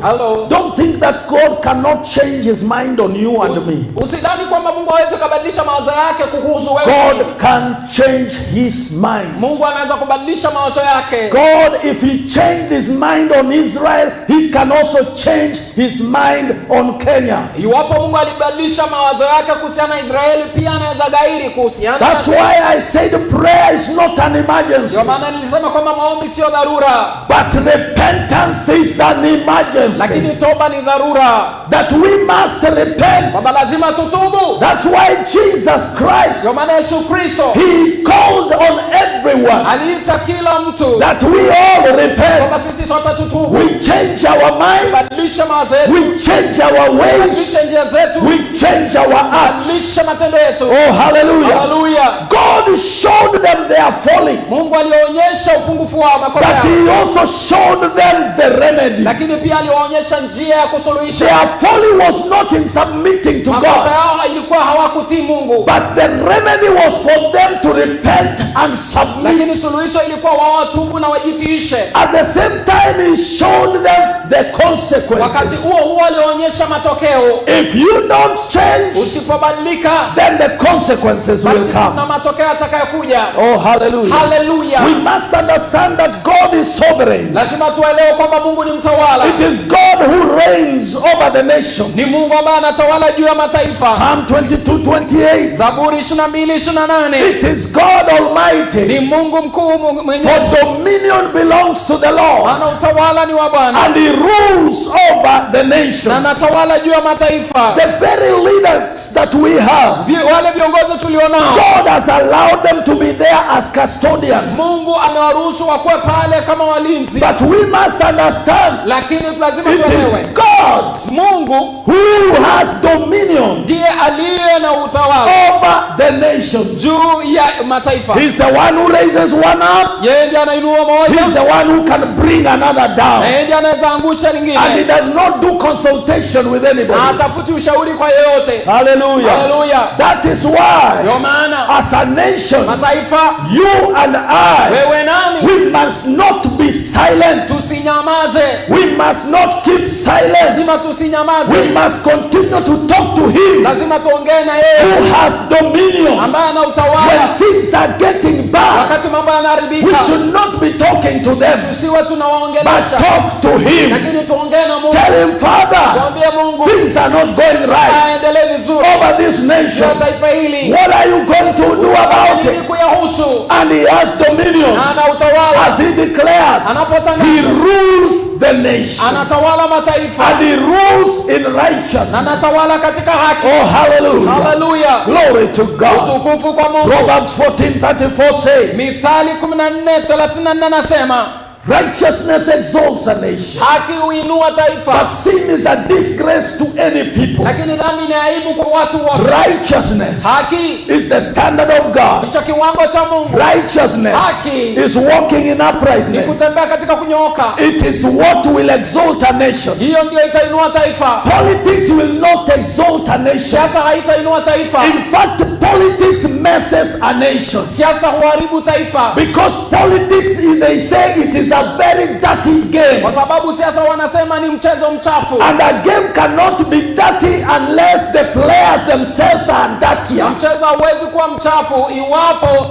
Don't think that God cannot change his mind on you and me. Usidhani kwamba Mungu hawezi kubadilisha mawazo yake kukuhusu wewe. God can change his mind. Mungu anaweza kubadilisha mawazo yake. God, if he changed his mind on Israel, he can also change his mind on Kenya. Iwapo Mungu alibadilisha mawazo yake kuhusiana na Israeli, pia anaweza gairi kuhusiana. That's why I said prayer is not an emergency. Ndio maana nilisema kwamba maombi sio dharura, But repentance is an emergency. lakini toba ni dharura, That we must repent. kwamba lazima tutubu. That's why Jesus Christ, Ndio maana Yesu Kristo he called on everyone aliita kila mtu that we all repent. kwamba sisi sote tutubu, We change our mind. badilisha mawazo yetu, We change our ways. badilisha njia zetu, We change our acts. badilisha matendo yetu. Oh, hallelujah. Haleluya. God showed them their folly, Mungu alionyesha upungufu wao, makosa but yao, he also showed them the remedy. lakini pia aliwaonyesha njia ya kusuluhisha. Their folly was not in submitting to Makosa God, yao ilikuwa hawakutii Mungu, but the remedy was for them to repent and submit. lakini suluhisho ilikuwa wao watubu na wajitiishe. At the same time, he showed them the Wakati consequences. huo huo alionyesha matokeo. If you don't change, Usipobadilika, then the consequences will basi come. kuna matokeo yatakayokuja. Oh, hallelujah. Haleluya. We must understand that God is sovereign. Lazima tuelewe kwamba Mungu ni mtawala. It is God who reigns over the nations. Ni Mungu ambaye anatawala juu ya mataifa. Psalm 22:28. Zaburi 22:28. It is God Almighty. Ni Mungu mkuu mwenyezi. For dominion belongs to the Lord. Maana utawala ni wa Bwana. And he rules over the nations. Na anatawala juu ya mataifa. The very leaders that we have, Wale viongozi tulionao, God has allowed them to be there as custodians. Mungu amewaruhusu wakuwe pale kama walinzi. But we must understand, Lakini lazima it tuelewe, is God Mungu who has dominion ndiye aliye na utawala over the nations. juu ya mataifa. He's the one who raises one up. Yeye ndiye anainua He's moja, the one who can bring another down. yeye ndiye anaweza angusha lingine. And he does not do consultation with anybody. Hatafuti ushauri kwa yeyote. Hallelujah. Hallelujah. That is why, Ndio maana as a nation, mataifa, you and I, wewe nami, we must not be silent. tusinyamaze. We must not keep silent. Lazima tusinyamaze. We must continue to talk to him Lazima tuongee na yeye who has dominion. ambaye ana When utawala. things are getting bad, Wakati mambo we yanaharibika, should not be talking to them, tusiwe but tunawaongelesha, talk to him. lakini tuongee na Mungu. Tell him, Father, Tuambie Mungu, things are not going right aendelee vizuri over this kwa nation. taifa hili. What are you going to do about Nini it? kuyahusu? And he has dominion. Na ana utawala. As he declares, he Anapotangaza, rules the nation. anatawala mataifa. And he rules in Na righteousness. anatawala katika haki. Oh, hallelujah. Hallelujah. Glory to God. Utukufu kwa Mungu. Proverbs 14:34 says, Mithali 14:34 nasema, righteousness exalts a nation, haki huinua but taifa, sin is a disgrace to any people. lakini dhambi ni aibu kwa watu wote. Righteousness Haki is the standard of God. ndicho kiwango cha Mungu. Righteousness Haki is walking in ni uprightness. kutembea katika kunyooka. It is what will exalt a nation. Hiyo ndio itainua taifa. Politics will not exalt a nation. Siasa haitainua taifa. In fact, politics messes a nation. Siasa huharibu taifa, Because politics, they say it is a very dirty game. kwa sababu siasa wanasema ni mchezo mchafu, And a game cannot be dirty unless the players themselves are dirtier. na mchezo hauwezi kuwa mchafu iwapo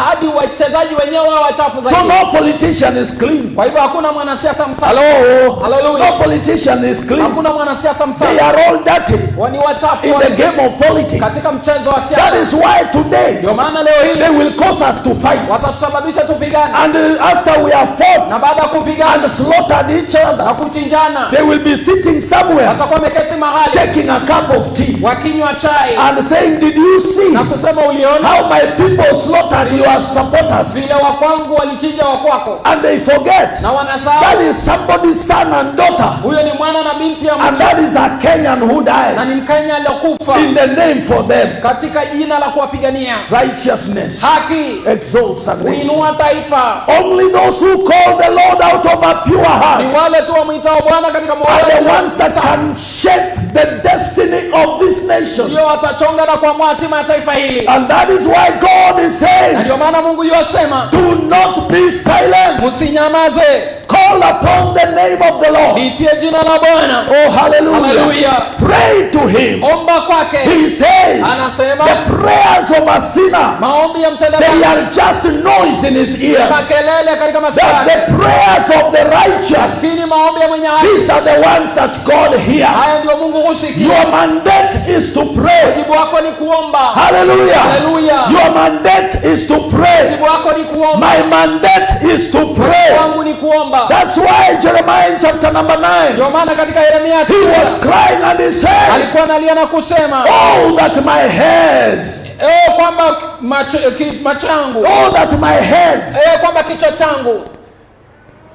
hadi wachezaji wenyewe wa wachafu So zaidi. no politician is clean. Kwa hivyo hakuna mwanasiasa msafi. Hello? Hallelujah. No politician is clean. Hakuna mwanasiasa They msafi. are all dirty Ni wachafu in the wote game of politics. katika mchezo wa That siasa. is why today Ndio maana leo they hii will cause us to fight. watatusababisha tupigane, And after we have fought na baada ya kupigana and slaughtered each na other, kuchinjana, they will be sitting somewhere watakuwa wameketi mahali taking a cup of tea wakinywa chai and saying, did you see na kusema, uliona how my people slaughtered your supporters? vile wa kwangu walichinja wa kwako, And they forget na that wanasahau is somebody's son and daughter, huyo ni mwana na binti ya and mtu, that is a Kenyan who na died ni Mkenya aliyokufa in the name for them. katika jina la kuwapigania. Righteousness Haki exalts a nation. huinua taifa. Only those who call the Lord out of a pure Ni heart wale tu wamwitao Bwana katika moyo are the wao ones that can shape the destiny of this nation. ndio watachonga na kuamua hatima ya taifa hili. And that is why God is Na saying, ndio maana Mungu yosema, do not be silent. msinyamaze, Call upon the name of the Lord. liitie jina la Bwana. Oh, hallelujah. Hallelujah. Pray to him. Omba kwake. He says, Anasema the prayers of a sinner, maombi ya mtenda they dhambi are just noise in his ears. makelele katika masikio That yake, the prayers of the righteous, lakini maombi ya mwenye haki, these are the ones that God hears. haya ndio Mungu husikia. Your mandate is to pray. Wajibu wako ni kuomba. Hallelujah. Hallelujah. Your mandate is to pray. Wajibu wako ni kuomba. My mandate is to pray. Wangu ni kuomba. That's why Jeremiah in chapter number 9, Ndio maana katika Yeremia he was crying and he said, alikuwa analia na kusema, oh, that my head, kwamba macho yangu, oh, that my head kwamba kichwa changu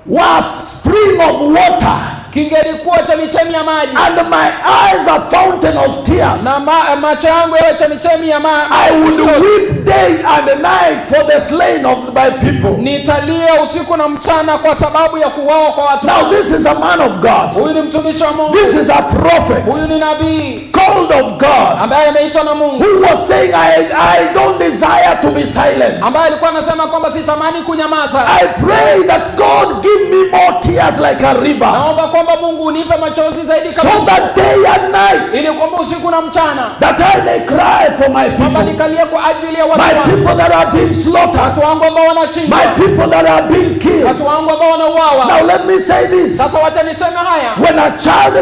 were spring of water, kingelikuwa chemichemi ya maji, and my eyes a fountain of tears. na macho yangu yawe chemichemi ya I would weep day and night for the slain of my people. nitalia usiku na mchana kwa sababu ya kuuawa kwa watu. Now this is a man of God. Huyu ni mtumishi wa Mungu. This is a prophet Huyu ni nabii. called called of God, ambaye ameitwa na Mungu, who was saying, I don't desire to be silent. ambaye alikuwa anasema kwamba sitamani kunyamaza. I pray that God give me more tears like a river, Naomba kwamba Mungu unipe machozi zaidi so kama that day and night, ili kwamba usiku na mchana that I may cry for my kwamba people, nikalie kwa ajili ya watu my wangu, people that are being slaughtered, watu wangu ambao wanachinjwa, my people that are being killed. watu wangu ambao wanauawa. Now let me say this. Sasa wacha niseme haya, When a child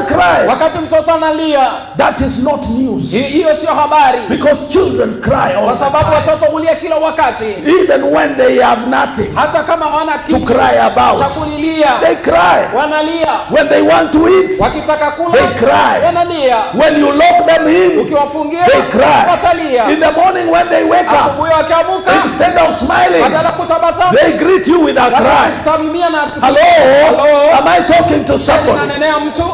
wakati cries, mtoto analia, that is not news, hiyo sio habari, because children cry all kwa the sababu time, watoto hulia kila wakati, even when they have nothing hata kama hawana to kitu cry about. cha kulilia, They cry. wanalia. When they want to eat, Wakitaka kula, they cry. wanalia. When you lock them in, Ukiwafungia, they cry. watalia. In the morning when they wake up, Asubuhi wakiamka, instead of smiling, badala kutabasamu, they greet you with a cry. watakusalimia na Hello? Am I talking to somebody? nanenea mtu.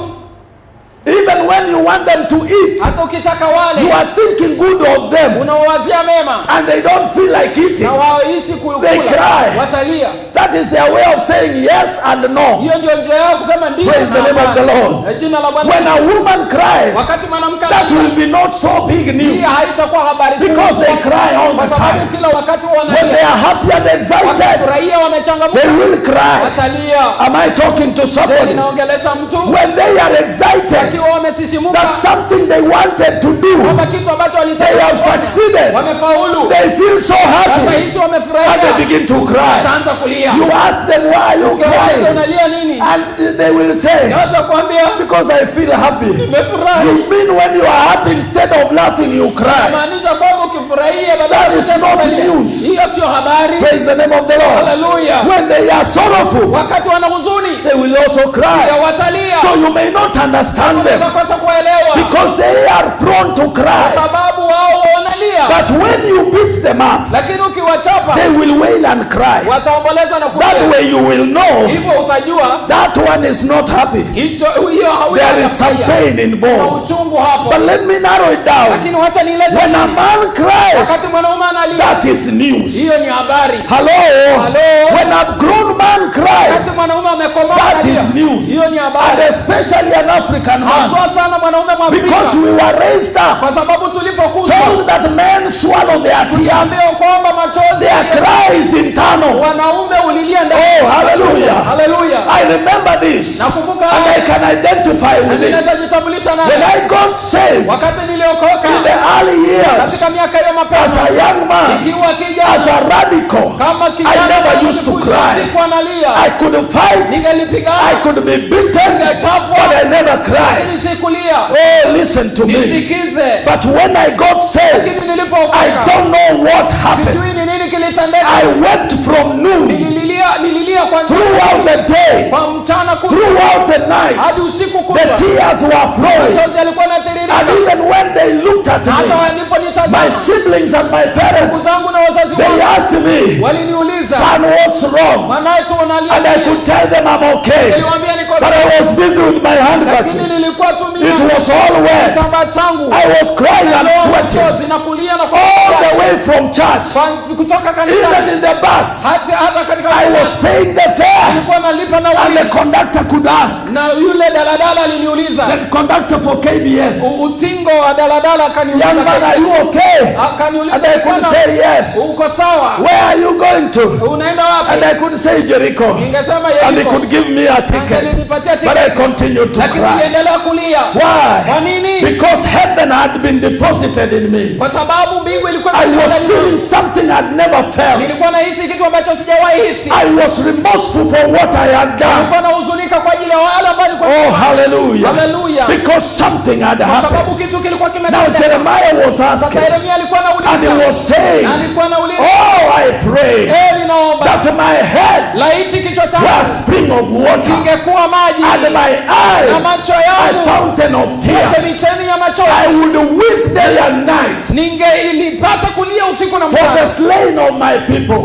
Even when you want them to eat, Hata ukitaka you wale, are thinking good of them, unawawazia mema, and they don't feel like eating. na wahisi They kula, cry. watalia. That is their way of saying yes and no. Hiyo ndio njia yao kusema ndio. Praise the name of the Lord. Jina la Bwana. When a woman cries, Wakati mwanamke that will analia, be not so big hii news, haitakuwa habari kubwa, because they cry all kwa the sababu time. kila wakati When they wanalia, are happy and excited, wakifurahia, wamechangamka, they will cry. watalia. Am I talking to somebody? Ninaongelesha mtu When they are excited wakiwa wamesisimuka that something they wanted to do, kwamba kitu ambacho they walitaka have kufanya, succeeded, wamefaulu, they feel so happy, watahisi and they wamefurahia, begin to cry. wataanza kulia. You ask them, why are you Ukiwauliza crying? unalia nini, And they will say, na watakwambia because I feel happy. nimefurahi. You mean when you are happy, instead of laughing, you cry? Maanisha kwamba ukifurahia badala That ya is kusema not utalia. news. Hiyo sio habari. Praise the name of the Lord. Haleluya. When they are sorrowful, Wakati wana huzuni, they will also ya cry. watalia. So you may not understand Unaweza them, kosa kuelewa, because they are prone to kwa cry. sababu wao wanalia, But when you beat them up, lakini ukiwachapa they will wail and cry. wataomboleza na That kulia. way you will know Hivyo utajua that one is not happy. hiyo There is some pain na involved. uchungu hapo. But let me narrow it down. Lakini wacha nilete When a chini. man Wakati cries, mwanaume analia, that is news. hiyo ni habari. Hello? Hello? When a grown man cries, Wakati mwanaume amekomaa that analia, is news. hiyo ni And habari. especially an African man. Haswa sana mwanaume Mwafrika, Because we were raised up, kwa sababu tulipokuzwa told that men swallow their tears. ndio kwamba machozi Their cry is internal. wanaume ulilia ndani. Oh, hallelujah. Haleluya. I remember this. Nakumbuka And I haya. can identify with it. Ninaweza jitambulisha When naye. I got saved Wakati niliokoka in the early katika years, miaka hiyo as mapema, a young man, ikiwa as kijana, a radical, kama I kijana never used to cry. siku analia, I could fight, I ningelipigana, could be beaten, but I never cried. lakini sikulia. Oh, listen to me. Nisikize. But when I got saved, Lakini I nilipookoka, don't know what happened. sijui ni nini kilitendeka. I wept from noon Nililia kwa throughout the day, kwa mchana kutwa throughout the night. hadi usiku The kutwa. tears were flowing. Machozi yalikuwa yanatiririka. And even when they looked at Hata me, waliponitazama, my siblings and my ndugu parents, zangu na wazazi they wangu asked me, waliniuliza, son, what's wrong? mwanae tu unalia And I nini? could tell them I'm okay. Niliwaambia niko But sawa, I was busy with my lakini handkerchief. nilikuwa tu mimi It was all wet. kitambaa changu I was crying and naloa sweating machozi na kulia na all the way from church. kutoka Even kanisani, in the bus, hata katika I was paying the fare. nilikuwa nalipa na And the conductor could ask, na yule daladala aliniuliza, the conductor for KBS, utingo wa daladala akaniuliza, young man, are you okay? akaniuliza, And I could say yes. uko sawa, Where are you going to? unaenda wapi? And I could say Jericho. Ningesema And he Yeriko, could give me a ticket. angenipatia But I tiketi, continued to lakini cry. niliendelea kulia. Why? Kwa nini? Because heaven had been deposited in me. Kwa sababu mbingu ilikuwa I was imetuandalia. feeling something I'd never felt. Nilikuwa nahisi kitu ambacho sijawahi hisi. I was remorseful for what I had done. Nilikuwa nahuzunika kwa ajili ya wale ambao nilikuwa Oh, hallelujah. Hallelujah. Because something had kwa happened. sababu kitu kilikuwa Now kimetendeka. Jeremiah was Sasa asking, Yeremia alikuwa and he anauliza, was saying, na alikuwa anauliza, oh, I pray ninaomba that my head laiti kichwa changu were a spring of water, kingekuwa maji and my eyes na macho a yangu fountain of tears. chemichemi ya I machozi, would weep day and night nilipata kulia usiku na for the mchana slain of my people.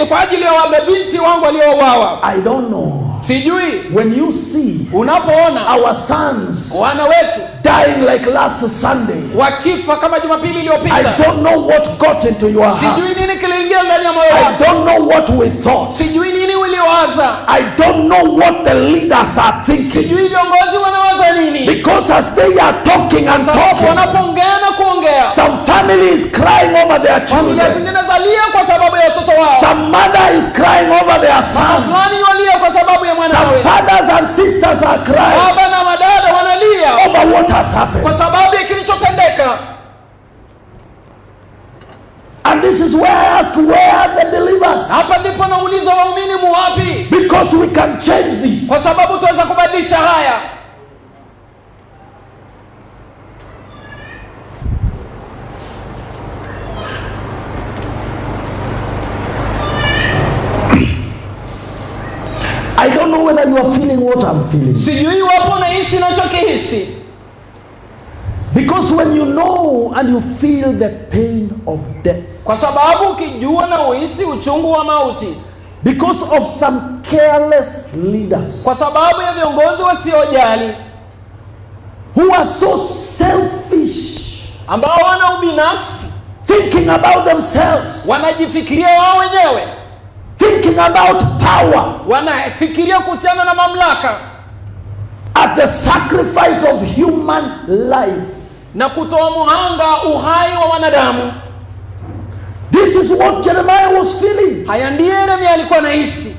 kwa ajili ya mabinti wangu waliouawa. I don't know. Sijui When you see unapoona our sons wana wetu dying like last Sunday, wakifa kama Jumapili I iliyopita, don't know what got into your sijui heart. nini kiliingia ndani ya moyo I wako, don't know what we thought. sijui nini wanavyowaza. I don't know what the leaders are thinking. Sijui viongozi wanawaza nini. Because as they are talking and talking, wanapoongea na kuongea, some family is crying over their familia children. zingine zalia kwa sababu ya watoto wao. Some mother is crying over their son. Fulani walia kwa sababu ya mwanawe. Some fathers and sisters are crying baba na madada wanalia over what has happened. kwa sababu ya kilichotendeka. And this is where I ask, where are the believers? Hapa ndipo nauliza waumini mu wapi? Because we can change this. Kwa sababu tuweza kubadilisha haya. I don't know whether you are feeling what I'm feeling. Sijui wapo na hisi nachokihisi. Because when you know and you feel the pain of death. Kwa sababu ukijua na uhisi uchungu wa mauti. Because of some careless leaders. Kwa sababu ya viongozi wasiojali. Who are so selfish. Ambao wana ubinafsi. Thinking about themselves. Wanajifikiria wao wenyewe. Thinking about power. Wanafikiria kuhusiana na mamlaka. At the sacrifice of human life. Na kutoa muhanga uhai wa wanadamu. This is what Jeremiah was feeling. Haya ndiye Yeremia alikuwa anahisi.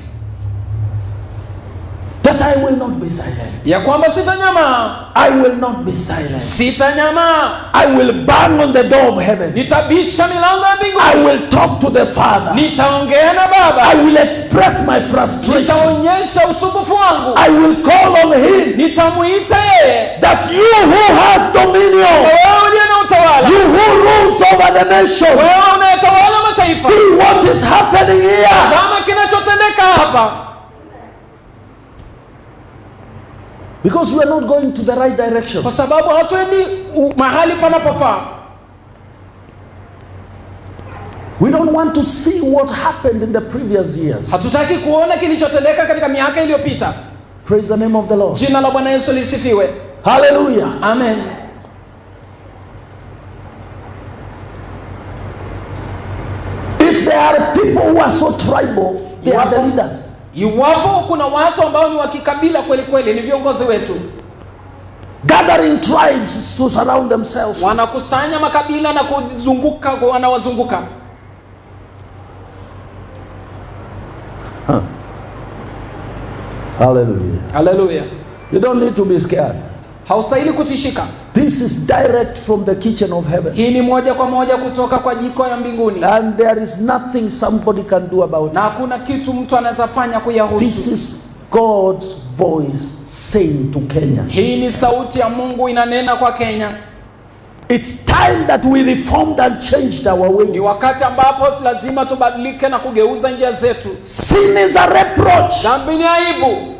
That I will not be silent. Ya kwamba sitanyama. I will not be silent. Sitanyama. I will bang on the door of heaven. Nitabisha milango ya mbinguni. I will talk to the Father. Nitaongea na Baba. I will express my frustration. Nitaonyesha usumbufu wangu. I will call on him. Nitamuita yeye. That you who has dominion. Wewe uliye na utawala. You who rules over the nations. Wewe unayetawala mataifa. See what is happening here. Tazama kinachotendeka hapa. Because we are not going to the right direction. Kwa sababu hatuendi mahali panapofaa. We don't want to see what happened in the previous years. Hatutaki kuona kilichotendeka katika miaka iliyopita. Praise the name of the Lord. Jina la Bwana Yesu lisifiwe. Hallelujah. Amen. If there are people who are so tribal, they are the leaders. Iwapo kuna watu ambao ni wa kikabila kweli kweli, ni viongozi wetu. Gathering tribes to surround themselves. Wanakusanya makabila na kuzunguka, wanawazunguka. Hallelujah. Hallelujah. You don't need to be scared. Haustahili kutishika. This is direct from the kitchen of heaven. Hii ni moja kwa moja kutoka kwa jiko ya mbinguni. And there is nothing somebody can do about it. Na hakuna kitu mtu anaweza fanya kuyahusu. This is God's voice saying to Kenya. Hii ni sauti ya Mungu inanena kwa Kenya. It's time that we reformed and changed our ways. Ni wakati ambapo lazima tubadilike na kugeuza njia zetu. Sin is a reproach. Dhambi ni aibu.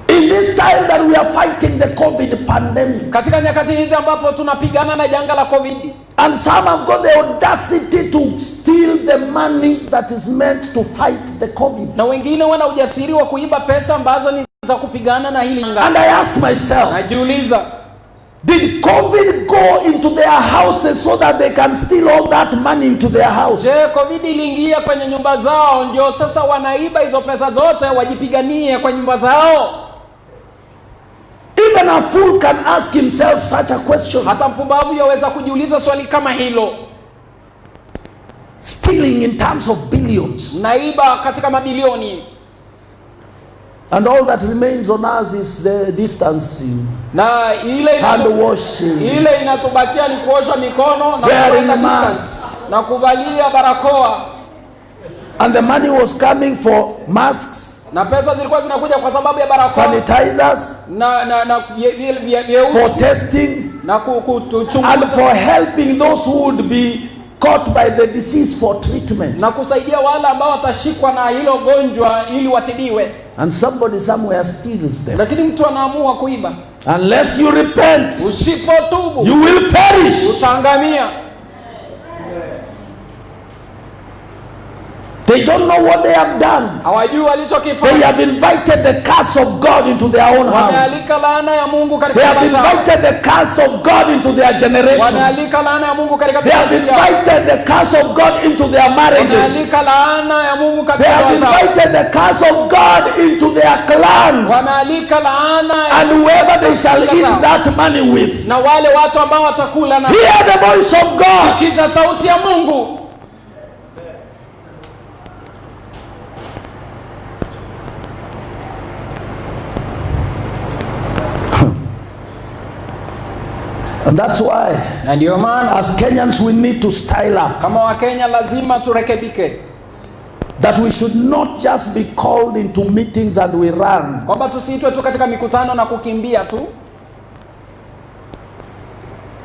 In this time that we are fighting the COVID pandemic. Katika nyakati hizi ambapo tunapigana na janga la COVID. And some have got the audacity to steal the money that is meant to fight the COVID. Na wengine wana ujasiri wa kuiba pesa ambazo ni za kupigana na hili janga. And I ask myself, najiuliza, did COVID go into their houses so that they can steal all that money into their house? Je, COVID iliingia kwenye nyumba zao ndio sasa wanaiba hizo pesa zote wajipiganie kwa nyumba zao? Even a fool can ask himself such a question. Hata mpumbavu yaweza kujiuliza swali kama hilo. Stealing in terms of billions. Naiba katika mabilioni. And all that remains on us is the distancing. Na hand washing. Ile inatubakia ni kuosha mikono na kuweka distance na kuvalia barakoa. And the money was coming for masks. Na pesa zilikuwa zinakuja kwa sababu ya barakoa. Sanitizers. For testing. Na kuchunguza. And for helping those who would be caught by the disease for treatment. Na kusaidia wale ambao watashikwa na hilo gonjwa ili watibiwe. And somebody somewhere steals them. Lakini mtu anaamua kuiba. Unless you repent, usipotubu, you will perish. Utaangamia. They don't know what they have done. Hawajui They walichokifanya. have invited the curse of God into their own house. Wamealika laana ya Mungu They katika have nyumba zao. invited the curse of God into their generations. Wamealika laana ya Mungu katika They have vizazi vyao. invited the curse of God into their marriages. Wamealika laana ya Mungu They katika have ndoa zao. invited the curse of God into their clans. Wamealika laana ya And whoever they shall eat that money with. na wale watu ambao watakula na Hear the voice of God. sikiza sauti ya Mungu. And that's why, Na ndio maana as Kenyans, we need to style up. kama Wakenya lazima turekebike, That we should not just be called into meetings and we run. kwamba tusiitwe tu katika mikutano na kukimbia tu.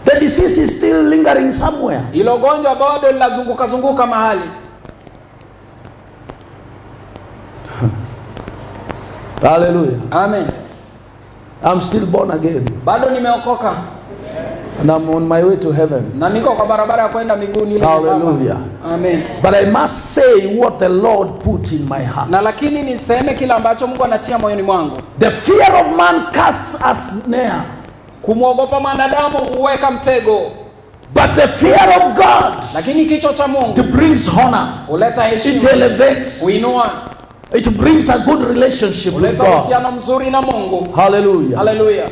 The disease is still lingering somewhere. Hilo gonjwa bado linazunguka zunguka mahali. Hallelujah. Amen. I'm still born again. Bado nimeokoka And I'm on my way to heaven. na niko kwa barabara ya kwenda mbinguni ile. Hallelujah. Amen. But I must say what the Lord put in my heart. Na lakini niseme kila ambacho Mungu anatia moyoni mwangu. The fear of man casts a snare. Kumwogopa mwanadamu huweka mtego, But the fear of God, lakini kicho cha Mungu it brings honor. huleta It heshima, elevates. huinua, It brings a good relationship with huleta God. uhusiano mzuri na Mungu. Hallelujah. Haleluya.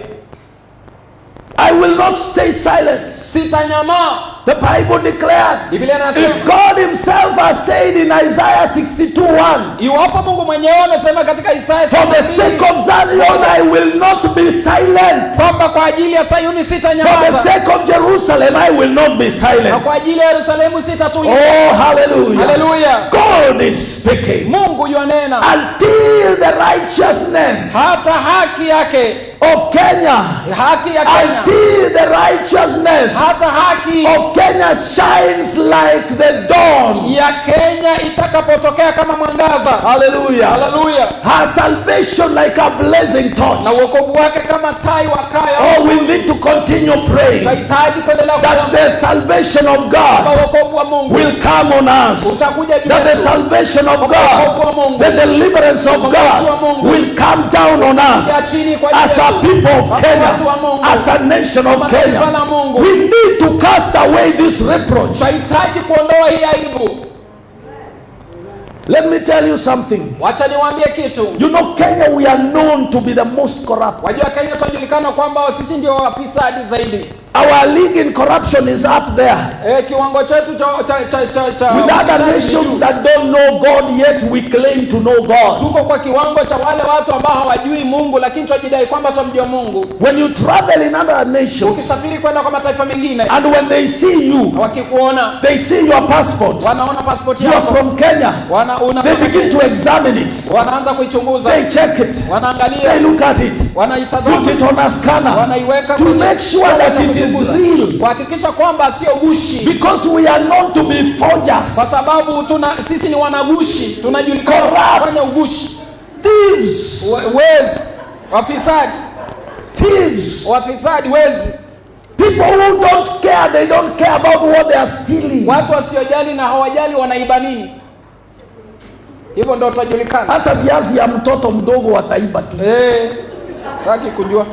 I will not stay silent. Sitanyama. The Bible declares, Biblia inasema, if God himself has said in Isaiah 62:1, iwapo Mungu mwenyewe amesema katika Isaya for the sake 60 of Zion I will not be silent. kwamba kwa ajili ya Sayuni For the sitanyamaza, sake of Jerusalem I will not be na silent. kwa ajili ya Yerusalemu sitatulia. Oh, hallelujah. Haleluya. God is speaking. Mungu yuanena Until the righteousness hata haki yake, of Kenya, haki ya Kenya, until the righteousness hata haki of Kenya shines like the dawn. ya Kenya itakapotokea kama mwangaza. Hallelujah. Haleluya. Her salvation like a blazing torch. Na wokovu wake kama tai wakaya. Oh, we need to continue praying Tunahitaji kuendelea that kuomba the salvation of kwamba God wokovu wa Mungu will come on us. utakuja juu That the yetu. salvation of God, the deliverance of God will come down on us Ya chini kwa as a people of Kenya, as a nation of Kenya. We need to cast away this reproach. Tunahitaji kuondoa hii aibu. Let me tell you something. Wacha niwaambie kitu. You know, Kenya, we are known to be the most corrupt. Wajua Kenya tunajulikana kwamba sisi ndio wafisadi zaidi. Our league in corruption is up there. Kiwango chetu cha With other ufisadi ni nations juu. that don't know God yet, we claim to know God. Tuko kwa kiwango cha wale watu ambao hawajui Mungu lakini tunajidai kwamba tunamjua Mungu. When you travel in other nations, Ukisafiri kwenda kwa mataifa mengine, and when they see you, wakikuona, they see your passport. wanaona pasipoti You are yako, from Kenya. They begin to examine it. wanaanza kuichunguza, They check it. They wanaangalia, look at it. wanaitazama, Put it on a scanner wanaiweka to kwenye make sure that it is real. kuhakikisha kwamba sio gushi, Because we are known to be forgers, kwa sababu sisi ni wanagushi, tunajulikana Corrupt. kufanya ugushi, thieves, wezi, wafisadi, wezi, people who don't care. They don't care about what they are stealing. watu wasiojali na hawajali wanaiba nini. Hivyo ndio tutajulikana. Hata viazi ya mtoto mdogo wataiba tu. Taki kujua.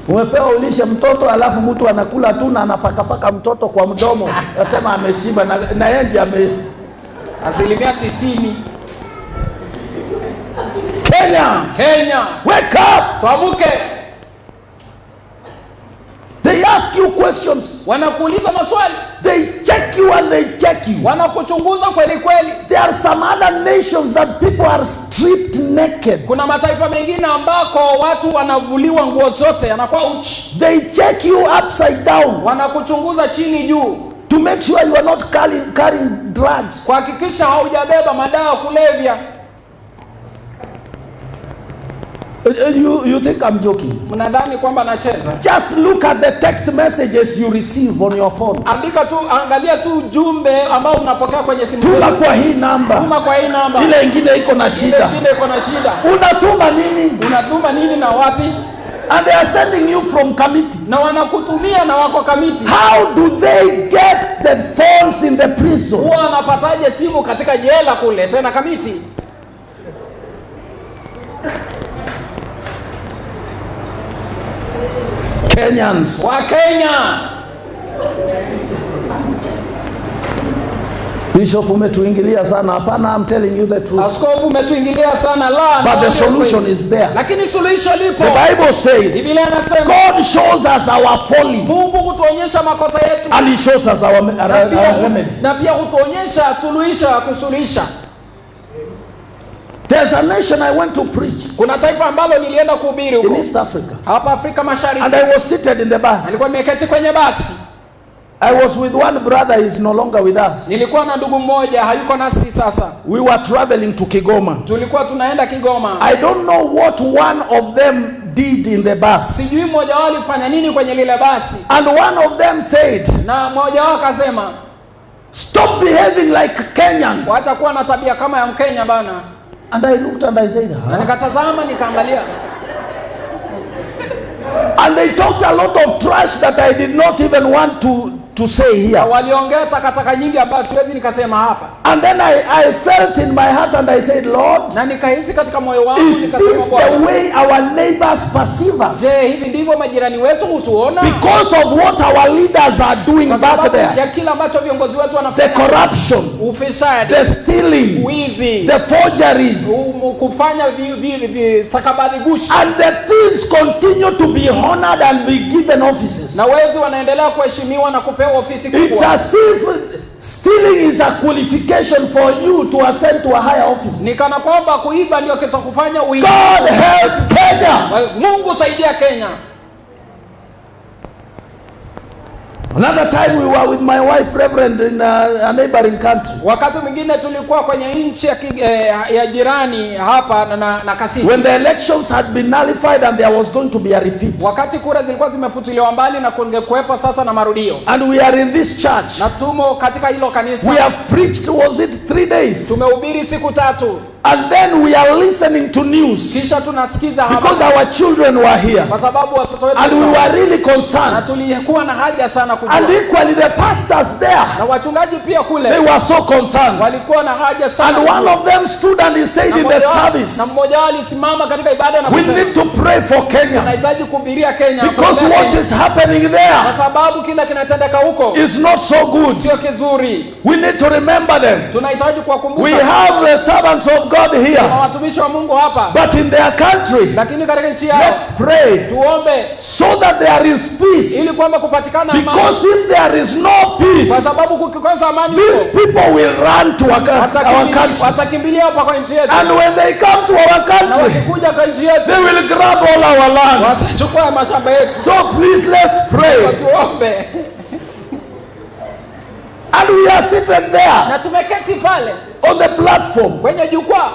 Umepewa ulishe mtoto, alafu mtu anakula tu na anapakapaka mtoto kwa mdomo. Nasema ameshiba na yeye ndiye 90%. Kenya, wake up. Tuamuke. They ask you questions. Wanakuuliza maswali. They check you and they check you. Wanakuchunguza kweli kweli. There are some other nations that people are stripped naked. Kuna mataifa mengine ambako watu wanavuliwa nguo zote, anakuwa uchi. They check you upside down. Wanakuchunguza chini juu to make sure you are not carrying drugs. Kuhakikisha haujabeba madawa kulevya. You think I'm joking? Mnadhani kwamba nacheza? Just look at the text messages you receive on your phone. Angalia tu jumbe ambao unapokea kwenye simu yako. Tuma kwa hii namba. Tuma kwa hii namba. Ile ingine iko na shida. Ile ingine iko na shida. Unatuma nini? Unatuma nini na wapi? And they are sending you from committee. na wanakutumia na wako kamiti. How do they get the phones in the prison? Huwa wanapataje simu katika jela kule tena kamiti? Kenyans. Wa Kenya. Bishop, umetuingilia sana. Hapana, I'm telling you the truth. Askofu, umetuingilia sana la. But the solution is there. Lakini suluhisho lipo. The Bible says Biblia inasema God shows us our folly. Mungu hutuonyesha makosa yetu. And he shows us our remedy. Na pia hutuonyesha suluhisho ya kusuluhisha. There's a nation I went to preach. Kuna taifa ambalo nilienda kuhubiri huko. In East Africa. Hapa Afrika Mashariki. And I was seated in the bus. Nilikuwa nimeketi kwenye basi. I was with one brother, he is no longer with us. Nilikuwa na ndugu mmoja, hayuko nasi sasa. We were traveling to Kigoma. Tulikuwa tunaenda Kigoma. I don't know what one of them did in the bus. Sijui mmoja wao alifanya nini kwenye lile basi. And one of them said, na mmoja wao akasema, stop behaving like Kenyans. Wacha kuwa na tabia kama ya Mkenya bana. And I looked and I said, Na nikatazama nikaangalia. And they talked a lot of trash that I did not even want to say here. Waliongea takataka nyingi ambazo siwezi nikasema hapa. And then I felt in my heart and I said, Lord, na nikahisi katika moyo wangu is this the way our neighbors perceive us? Je, hivi ndivyo majirani wetu hutuona? Because of what our leaders are doing back there. Ya kila ambacho viongozi wetu wanafanya. The corruption, ufisadi, the stealing, wizi, the forgeries, kufanya stakabadhi gushi. And the thieves continue to be honored and be given offices. Na wezi wanaendelea kuheshimiwa na kupewa ofisi kubwa. It's as if stealing is a qualification for you to ascend to a higher office. Ni kana kwamba kuiba ndio kitakufanya uibe. God help Kenya. Mungu saidia Kenya. Another time we were with my wife Reverend in a neighboring country. Wakati mwingine tulikuwa kwenye nchi ya jirani hapa na kasisi. When the elections had been nullified and there was going to be a repeat. Wakati kura zilikuwa zimefutiliwa mbali na kungekuwepo sasa na marudio. And we are in this church. Na tumo katika hilo kanisa. We have preached, was it 3 days? Tumehubiri siku 3. And then we are listening to news. Kisha tunasikiza hapa. Because our children were here. Kwa sababu watoto wetu. And we were really concerned. Na tulikuwa na haja sana kujua. And equally the pastors there. Na wachungaji pia kule. They were so concerned. Walikuwa na haja sana. And one of them stood and he said in the service. Na mmoja wao alisimama katika ibada na kusema, we need to pray for Kenya. Tunahitaji kuhubiria Kenya. Because what is happening there. Kwa sababu kila kinatendeka huko. Is not so good. Sio kizuri. We need to remember them. Tunahitaji kuwakumbuka. We have the servants of God here. Watumishi wa Mungu hapa. But in their country. Lakini katika nchi yao. Let's pray. Tuombe. So that there is peace. Ili kwamba kupatikana amani. Because if there is no peace. Kwa sababu kukikosa amani. These people will run to our country. Watakimbilia hapa kwa nchi yetu. And when they come to our country. Na wakikuja kwa nchi yetu. They will grab all our land. Watachukua mashamba yetu. So please let's pray. Tuombe. And we are seated there. Na tumeketi pale. On the platform. Kwenye jukwaa.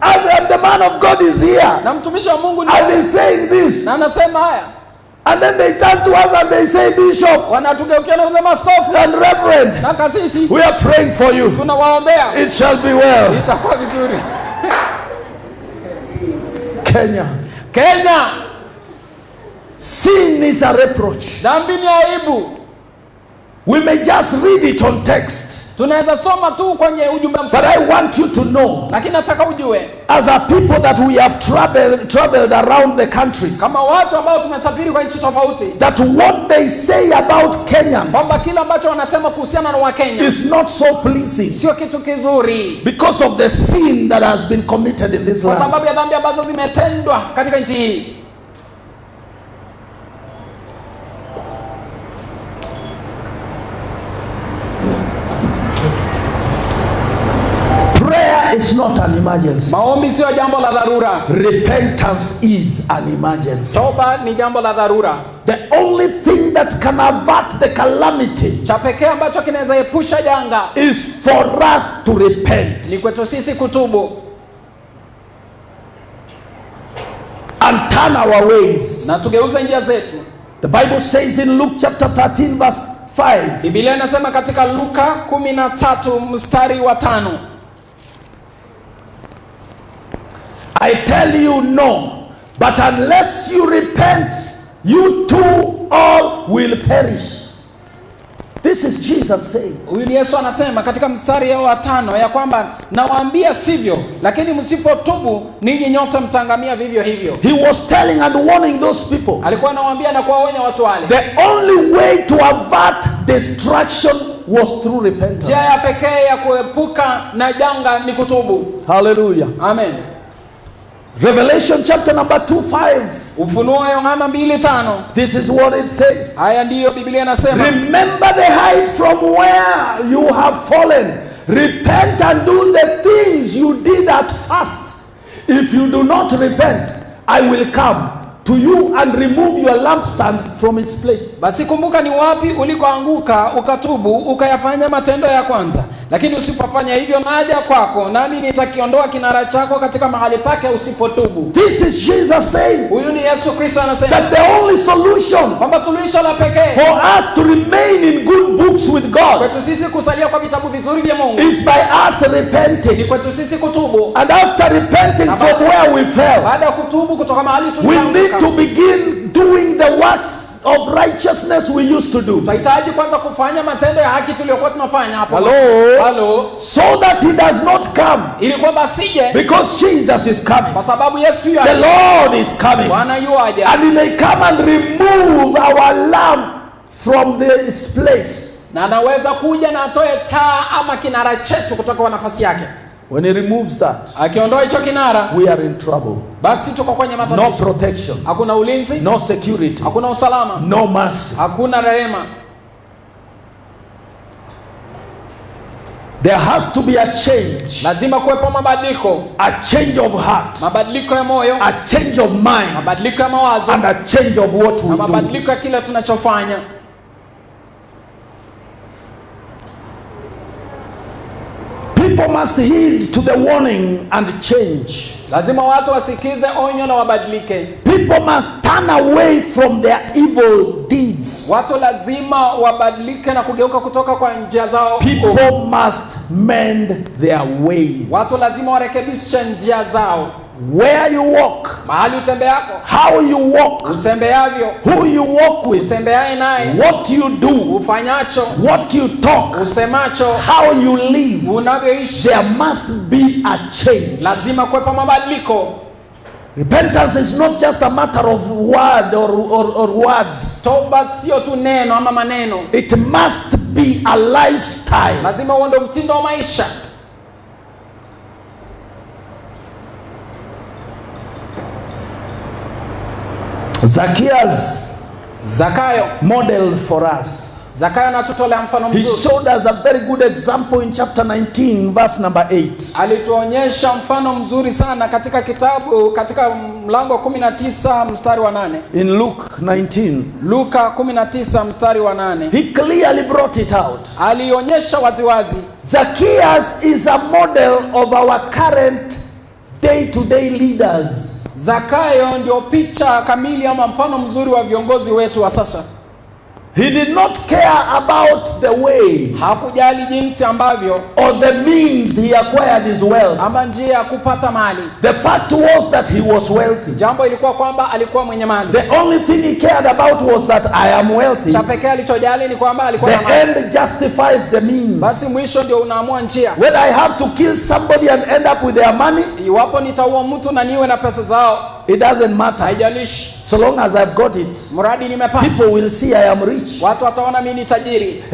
And the man of God is here. Na mtumishi wa Mungu and he's saying this. Na anasema haya. And then they turn to us and they say, Bishop. Wanatugeukia na kusema askofu. And Reverend. Na kasisi. We are praying for you. Tunawaombea. It shall be well. Itakuwa vizuri. Kenya. Kenya. Sin is a reproach. Dhambi ni aibu. We may just read it on text. Tunaweza soma tu kwenye ujumbe mfupi. But I want you to know. Lakini nataka ujue. As a people that we have traveled around the countries. Kama watu ambao tumesafiri kwa nchi tofauti. That what they say about Kenyans. Kwamba kila ambacho wanasema kuhusiana na Wakenya. Is not so pleasing. Sio kitu kizuri. Because of the sin that has been committed in this land. Kwa sababu ya dhambi ambazo zimetendwa katika nchi hii. It's not an emergency. Maombi sio jambo la dharura. Repentance is an emergency. Toba ni jambo la dharura. The only thing that can avert the calamity. Cha pekee ambacho kinaweza epusha janga. Is for us to repent. Ni kwetu sisi kutubu. And turn our ways. Na tugeuze njia zetu. The Bible says in Luke chapter 13 verse 5. Biblia inasema katika Luka 13 mstari wa 5. I tell you no, But unless you repent, you too all will perish. This is Jesus saying. Huyu ni Yesu anasema katika mstari wa 5 ya kwamba nawaambia sivyo, lakini msipotubu ninyi nyote mtangamia vivyo hivyo. He was telling and warning those people. Alikuwa anawaambia na kuwaonya watu wale. The only way to avert destruction was through repentance. Njia ya pekee ya kuepuka na janga ni kutubu. Hallelujah. Amen. Revelation chapter number 2:5. Ufunuo Yohana 2:5. This is what it says. Haya ndiyo Biblia inasema. Remember the height from where you have fallen. Repent and do the things you did at first. If you do not repent, I will come to you and remove your lampstand from its place. Basi kumbuka ni wapi ulikoanguka, ukatubu, ukayafanya matendo ya kwanza. Lakini usipofanya hivyo naja kwako, nami nitakiondoa kinara chako katika mahali pake usipotubu. This is Jesus saying. Huyu ni Yesu Kristo anasema. That the only solution kwamba suluhisho la pekee for us to remain in good books with God kwetu sisi kusalia kwa vitabu vizuri vya Mungu is by us ni repenting. kwetu sisi kutubu. And after repenting from where we fell, Baada ya kutubu kutoka mahali we tulipoanguka, need to begin doing the works of righteousness we used to do. tunahitaji kwanza kufanya matendo ya haki tuliyokuwa tunafanya hapo. Hello? So that he does not come. Ili kwamba asije, Because Jesus is coming. kwa sababu Yesu The Lord is coming. Bwana yuaja. And he may come and remove our lamp from its place. Na anaweza kuja na atoe taa ama kinara chetu kutoka kwa nafasi yake. When he removes that, Akiondoa hicho kinara, we are in trouble. basi tuko kwenye matatizo. No protection, Hakuna ulinzi, no security, hakuna usalama, no mercy. hakuna rehema. There has to be a change. Lazima kuwepo mabadiliko, A change of heart, mabadiliko ya moyo, a change of mind, mabadiliko ya mawazo, and a change of what we na do. mabadiliko ya kile tunachofanya. People must heed to the warning and change. Lazima watu wasikize onyo na wabadilike. People must turn away from their evil deeds. Watu lazima wabadilike na kugeuka kutoka kwa njia zao. People must mend their ways. Watu lazima warekebishe njia zao. Where you walk, Mahali utembeako, how you walk, utembeavyo, who you walk with, utembeaye naye, what you do, ufanyacho, what you talk, usemacho, how you live. unavyoishi. There must be a change. Lazima kuwepo mabadiliko. Repentance is not just a matter of word or words. Toba sio tu neno ama maneno. It must be a lifestyle. Lazima uondoe mtindo wa maisha. Zacchaeus Zakayo, modeled for us. Zakayo anatutolea mfano He mzuri. showed us a very good example in chapter 19 verse number 8. Alituonyesha mfano mzuri sana katika kitabu, katika mlango wa 19 mstari wa 8. In Luke 19, Luka 19 mstari wa 8. he clearly brought it out. Alionyesha waziwazi. Zacchaeus is a model of our current day-to-day leaders. Zakayo ndio picha kamili ama mfano mzuri wa viongozi wetu wa sasa. He did not care about the way Hakujali jinsi ambavyo or the means he acquired his wealth. ama njia ya kupata mali. The fact was that he was wealthy. Jambo ilikuwa kwamba alikuwa mwenye mali. The only thing he cared about was that I am wealthy. Cha pekee alichojali ni kwamba alikuwa na The mali. end justifies the means. Basi mwisho ndio unaamua njia. When I have to kill somebody and end up with their money, Iwapo nitaua mtu na niwe na pesa zao, it doesn't matter. haijalishi. So long as I've got it, Mradi nimepata. people will see I am rich. Watu wataona mimi ni tajiri.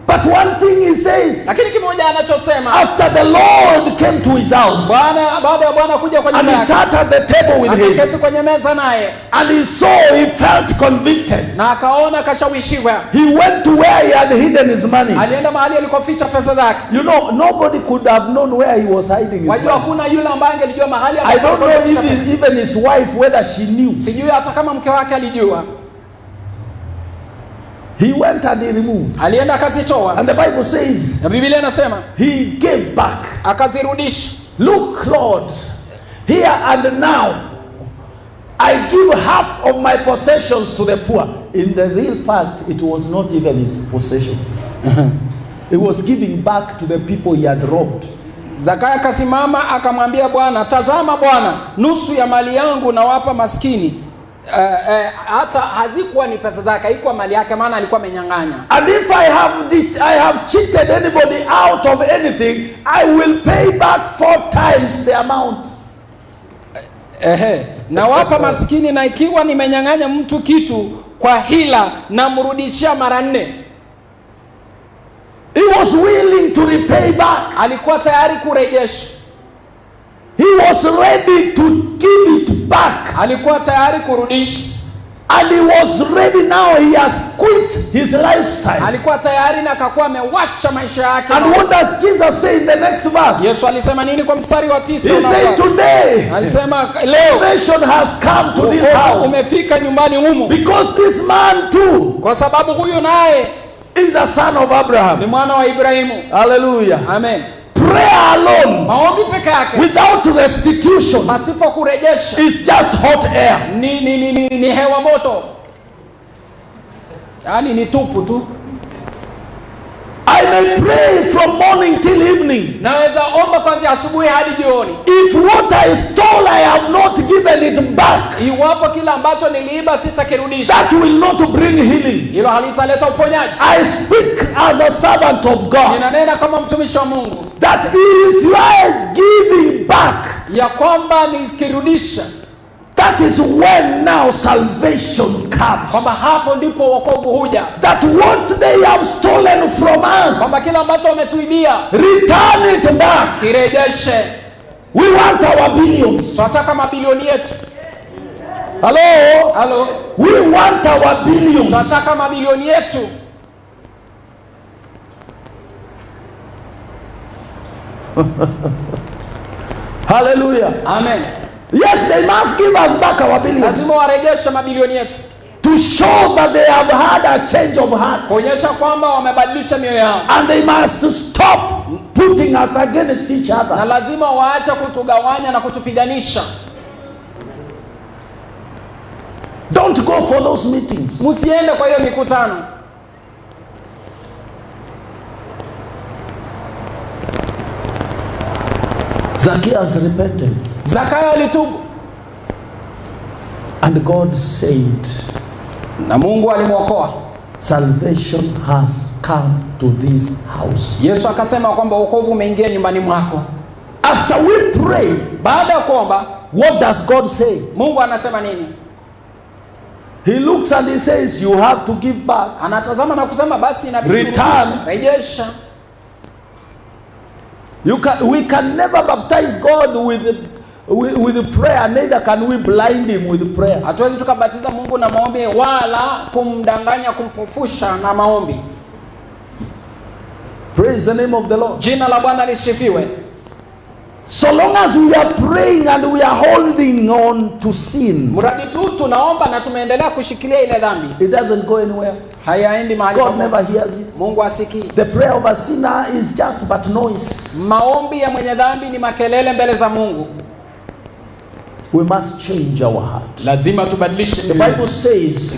But one thing he says, Lakini kimoja anachosema, after the Lord came to his house baada ya Bwana kuja kwa and nyumba he yake, sat at the table with him akaketi kwenye meza naye, and he saw, he felt convicted. na akaona kashawishiwa. He went to where he had hidden his money. Alienda mahali alikoficha pesa zake. You know, nobody could have known where he was hiding his Wajua money. hakuna yule ambaye angelijua mahali I don't know alikoficha if pesa. even his wife, whether she knew. Sijui hata kama mke wake alijua. He went and he removed. Alienda akazitoa. And the Bible says, Na Biblia inasema he gave back. akazirudisha. Look, Lord, here and now, I give half of my possessions to the poor. In the real fact, it was not even his possession. He was giving back to the people he had robbed. Zakayo akasimama akamwambia Bwana, tazama Bwana, nusu ya mali yangu nawapa maskini. Hata hazikuwa ni pesa zake, haikuwa mali yake, maana alikuwa amenyang'anya. And if I have cheated anybody out of anything, I will pay back 4 times the amount. Nawapa maskini, na ikiwa nimenyang'anya mtu kitu kwa hila, namrudishia mara 4. He was willing to repay back. Alikuwa tayari kurejesha. He was ready to give it back. Alikuwa tayari kurudisha. And he was ready now. He has quit his lifestyle. Alikuwa tayari na akakuwa amewacha maisha yake. And what does Jesus say in the next verse? Yesu alisema nini kwa mstari wa 9? He said today, alisema leo salvation has come to this house. Umefika nyumbani humu. Because this man too, kwa sababu huyu naye is a son of Abraham. Ni mwana wa Ibrahimu. Hallelujah. Amen. Prayer alone, maombi peke yake, without restitution, pasipo kurejesha, is just hot air. Ni hewa moto. Yaani ni tupu tu. I may pray from morning till evening. Naweza omba kuanzia asubuhi hadi jioni. If what I stole I have not given it back, iwapo kila ambacho niliiba sitakirudisha, that will not bring healing. Hilo halitaleta uponyaji. I speak as a servant of God. Ninanena kama mtumishi wa Mungu. That if you are giving back, ya kwamba nikirudisha, that is when now salvation comes. Kwamba hapo ndipo wokovu huja. That what they have stolen from us, kwamba kila ambacho wametuibia, return it back. Kirejeshe. We want our billions. Tunataka mabilioni yetu. Hello? Hello? We want our billions. Tunataka mabilioni yetu. Hallelujah. Amen. Yes, they must give us back our billions. Lazima warejeshe mabilioni yetu. To show that they have had a change of heart. Kuonyesha kwamba wamebadilisha mioyo yao. And they must stop putting us against each other. Na lazima waache kutugawanya na kutupiganisha. Don't go for those meetings. Musiende kwa hiyo mikutano. Zacchaeus repented. Zakayo alitubu. And God said, na Mungu alimwokoa. Salvation has come to this house. Yesu akasema kwamba wokovu umeingia nyumbani mwako. After we pray, baada ya kuomba, what does God say? Mungu anasema nini? He looks and he says, you have to give back. Anatazama na kusema basi inabidi return. Rejesha. We can never baptize God with prayer, neither can we blind him with prayer. Hatuwezi tukabatiza Mungu na maombi, wala kumdanganya, kumpofusha na maombi. Praise the name of the Lord. Jina la Bwana lisifiwe. So long as we are praying and we are holding on to sin, mradi tu tunaomba na tumeendelea kushikilia ile dhambi, it doesn't go anywhere. Hayaendi mahali. God never hears it. Mungu asikii. The prayer of a sinner is just but noise. Maombi ya mwenye dhambi ni makelele mbele za Mungu. We must change our heart. Lazima tubadilishe. The Bible says,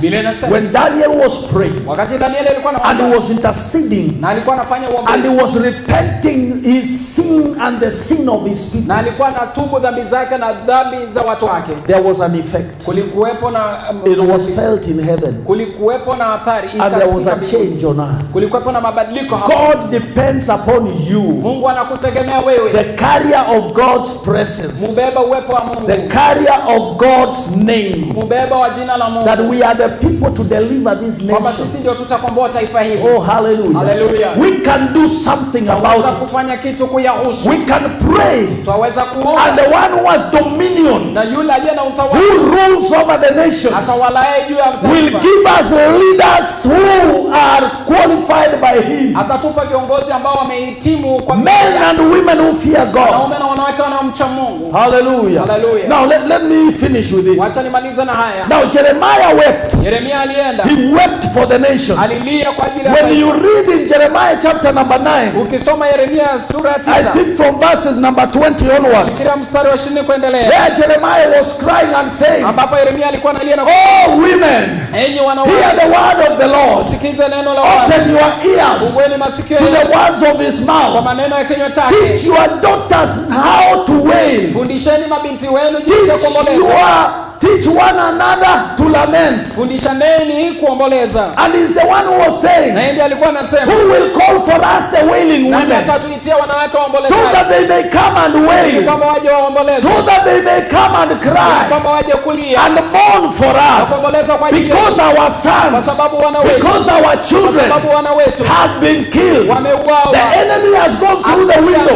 when Daniel was praying, wakati Daniel alikuwa na and he was interceding, na alikuwa anafanya uombezi, and he was repenting his sin and the sin of his people, na alikuwa anatubu dhambi zake na dhambi za watu wake, there was an effect. Kulikuwepo na it was felt in heaven. Kulikuwepo na athari, and there was a change on earth. Kulikuwepo na mabadiliko hapo. God depends upon you. Mungu anakutegemea wewe. The carrier of God's presence. Mubeba uwepo wa Mungu. The carrier of God's name. Mubeba wa jina la Mungu. That we are the people to deliver this nation. Kwamba sisi ndio tutakomboa taifa hili. Oh, hallelujah. Hallelujah. We can do something about it. Kufanya kitu kuyahusu. We can pray. Twaweza kuomba. And the one who has dominion, na yule aliye na utawala, who rules over the nations, atawalaye juu ya taifa, will give us leaders who are qualified by him. Atatupa viongozi ambao wamehitimu kwa men and women who fear God. Wanaume na wanawake wanaomcha Mungu. Hallelujah. Hallelujah. Now let me finish with this. Wacha nimalize na haya. Now Jeremiah wept. Yeremia alienda. He wept for the nation. Alilia kwa ajili ya When taifa. you read in Jeremiah chapter number 9, Ukisoma Yeremia sura ya 9, I think from verses number 20 onwards, kila mstari wa 20 kuendelea, there Jeremiah was crying and saying, ambapo Yeremia alikuwa analia na oh women, enyi wanawake, hear the word of the Lord. sikize neno la Bwana. Open your ears Fungueni masikio to yenu the words of his kwa mouth. maneno ya kinywa chake. Teach your daughters how to wail. Fundisheni mabinti wenu jinsi ya kuomboleza. Teach one another to lament. Fundishaneni kuomboleza. And he's the one who was saying, Na ndiye alikuwa anasema, who will call for us the wailing nani women, atatuitia wanawake waombolezaji, so that they may come and ili wail, kwamba waje waomboleze, so that they may come and ili cry kwamba waje kulia and mourn for us, kuomboleza kwa ajili because our kwa sons, sababu wana wetu, because our kwa children sababu wana wetu have been killed. wameuawa. The enemy has gone through the window.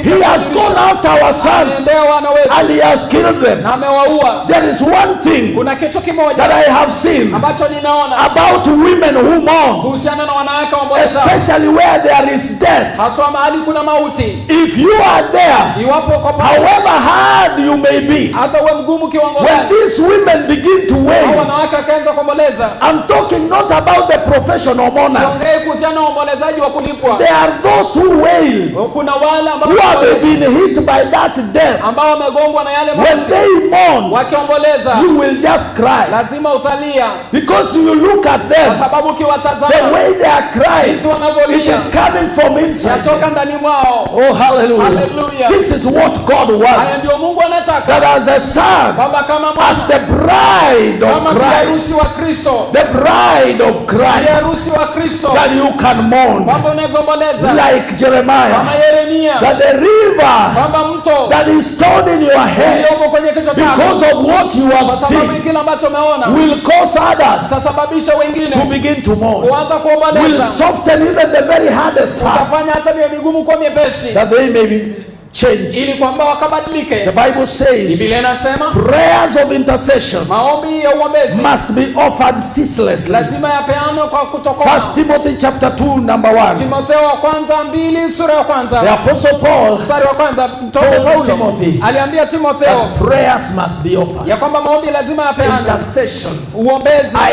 He has gone after our sons Ameendea wana wetu and he has killed them. na amewaua. There is one thing Kuna kitu kimoja that I have seen ambacho ninaona about women who mourn, kuhusiana na wanawake waomboleza, especially where there is death. haswa mahali kuna mauti. If you are there, Iwapo uko pale, however hard you may be, hata uwe mgumu kiwango when gani, these women begin to hao wail, wanawake wakaanza kuomboleza, I'm talking not about the professional mourners. siongei kuhusiana na waombolezaji wa kulipwa. There are those who wail, Kuna wale ambao who have been hit by that death. ambao wamegongwa na yale When mauti, they mourn, wakiomboleza you will just cry, lazima utalia, because you look at kwa them, sababu the ukiwatazama way they are crying, jinsi it wanavyolia is coming from inside. yatoka ndani mwao. Oh, hallelujah. Hallelujah. This is what God Haya wants. ndio Mungu That anataka, as a son, kwamba kama as mwana, the bride of kama bibi Christ, harusi wa Kristo, the bride of bibi Christ, harusi wa Kristo, that you can mourn kwamba unaweza omboleza like kama Jeremiah, Yeremia, that the river kwamba mto that is stored in your head uliopo kwenye kichwa chako because of what you kwa have sababu seen kile ambacho umeona will cause others utasababisha to wengine begin to mourn, kuanza will kuomboleza, soften even the very hardest heart, utafanya hata mioyo migumu kuwa miepesi, that they may be changed. ili kwamba wakabadilike. The Bible says Biblia inasema prayers of intercession maombi ya uombezi must be offered ceaselessly. lazima yapeanwe kwa kutokoma. 1 Timothy chapter 2 number 1. Timotheo wa kwanza 2 sura ya kwanza The Apostle Paul mstari wa kwanza, mtume told Paulo Timothy aliambia Timotheo that prayers must be offered. ya kwamba maombi lazima yapeanwe, Intercession. uombezi. I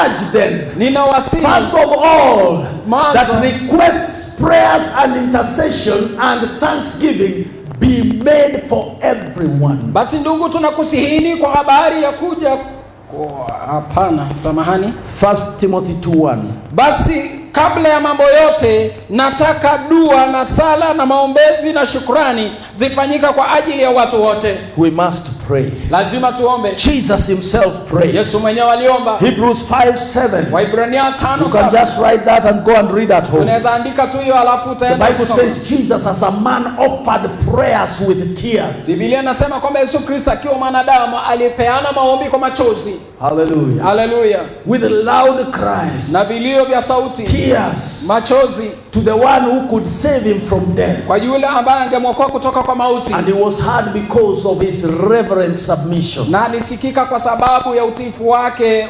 urge them, Ninawasihi first of all, Mwanzo. that requests, prayers and intercession and thanksgiving be made for everyone. basi ndugu, tunakusihini kwa habari ya kuja hapana, samahani. 1 Timothy 2:1. Basi kabla ya mambo yote nataka dua na sala na maombezi na shukrani zifanyika kwa ajili ya watu wote. We must pray. Lazima tuombe. Jesus himself prayed. Yesu mwenyewe aliomba. Hebrews 5:7. Waibrania You can 5:7. just write that and go and read at home. Unaweza andika tu hiyo alafu The utaenda Bible kusoma. says Jesus as a man offered prayers with tears. Biblia inasema kwamba Yesu Kristo akiwa mwanadamu alipeana maombi kwa machozi. Hallelujah. Haleluya. With loud cries, Na vilio vya sauti, tears, machozi to the one who could save him from death. kwa yule ambaye angemwokoa kutoka kwa mauti. And he was heard because of his reverent submission. Na alisikika kwa sababu ya utiifu wake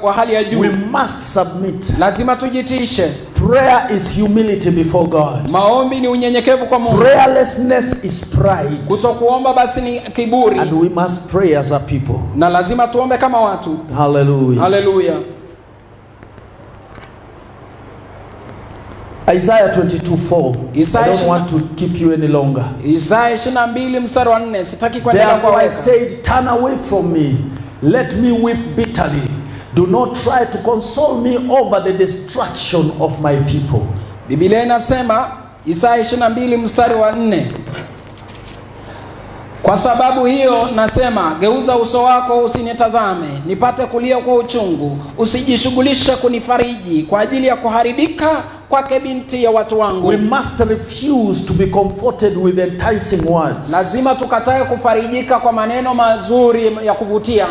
wa hali ya We juu. must submit. Lazima tujitishe. Prayer is humility before God. Maombi ni unyenyekevu kwa Mungu. Prayerlessness is pride. Kutokuomba basi ni kiburi. And we must pray as a people. Na lazima tuombe kama watu. Hallelujah. Haleluya. Isaiah 22:4. I don't want to keep you any longer. Isaya 22 mstari wa 4. Sitaki kuendelea Therefore I kuweka. said, turn away from me. Let me weep bitterly. Do not try to console me over the destruction of my people. Biblia inasema Isaya 22 mstari wa 4. Kwa sababu hiyo nasema, geuza uso wako usinitazame, nipate kulia kwa uchungu, usijishughulishe kunifariji kwa ajili ya kuharibika kwake binti ya watu wangu. We must refuse to be comforted with enticing words. Lazima tukatae kufarijika kwa maneno mazuri ya kuvutia.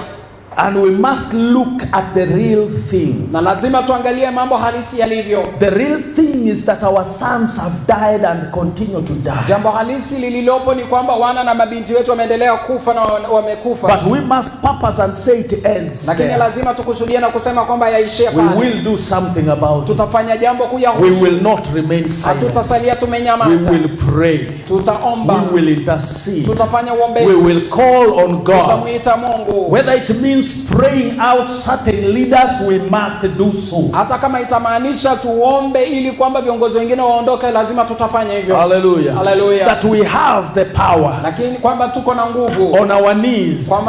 And we must look at the real thing. Na lazima tuangalie mambo halisi yalivyo. The real thing is that our sons have died and continue to die. Jambo halisi lililopo ni kwamba wana na mabinti wetu wameendelea kufa na wamekufa. But we must purpose and say it ends. Lakini lazima tukusudia na kusema kwamba yaishie pale. We will do something about it. Tutafanya jambo kuyahusu. We will not remain silent. Hatutasalia tumenyamaza. We will pray. Tutaomba. We will intercede. Tutafanya uombezi. We will call on God. Tutamuita Mungu. Whether it means praying out certain leaders, we must do so. Hata kama itamaanisha tuombe ili kwamba viongozi wengine waondoke, lazima tutafanya hivyo. Hallelujah. Hallelujah. That we have the power. Lakini kwamba tuko na nguvu. On our knees. Kwa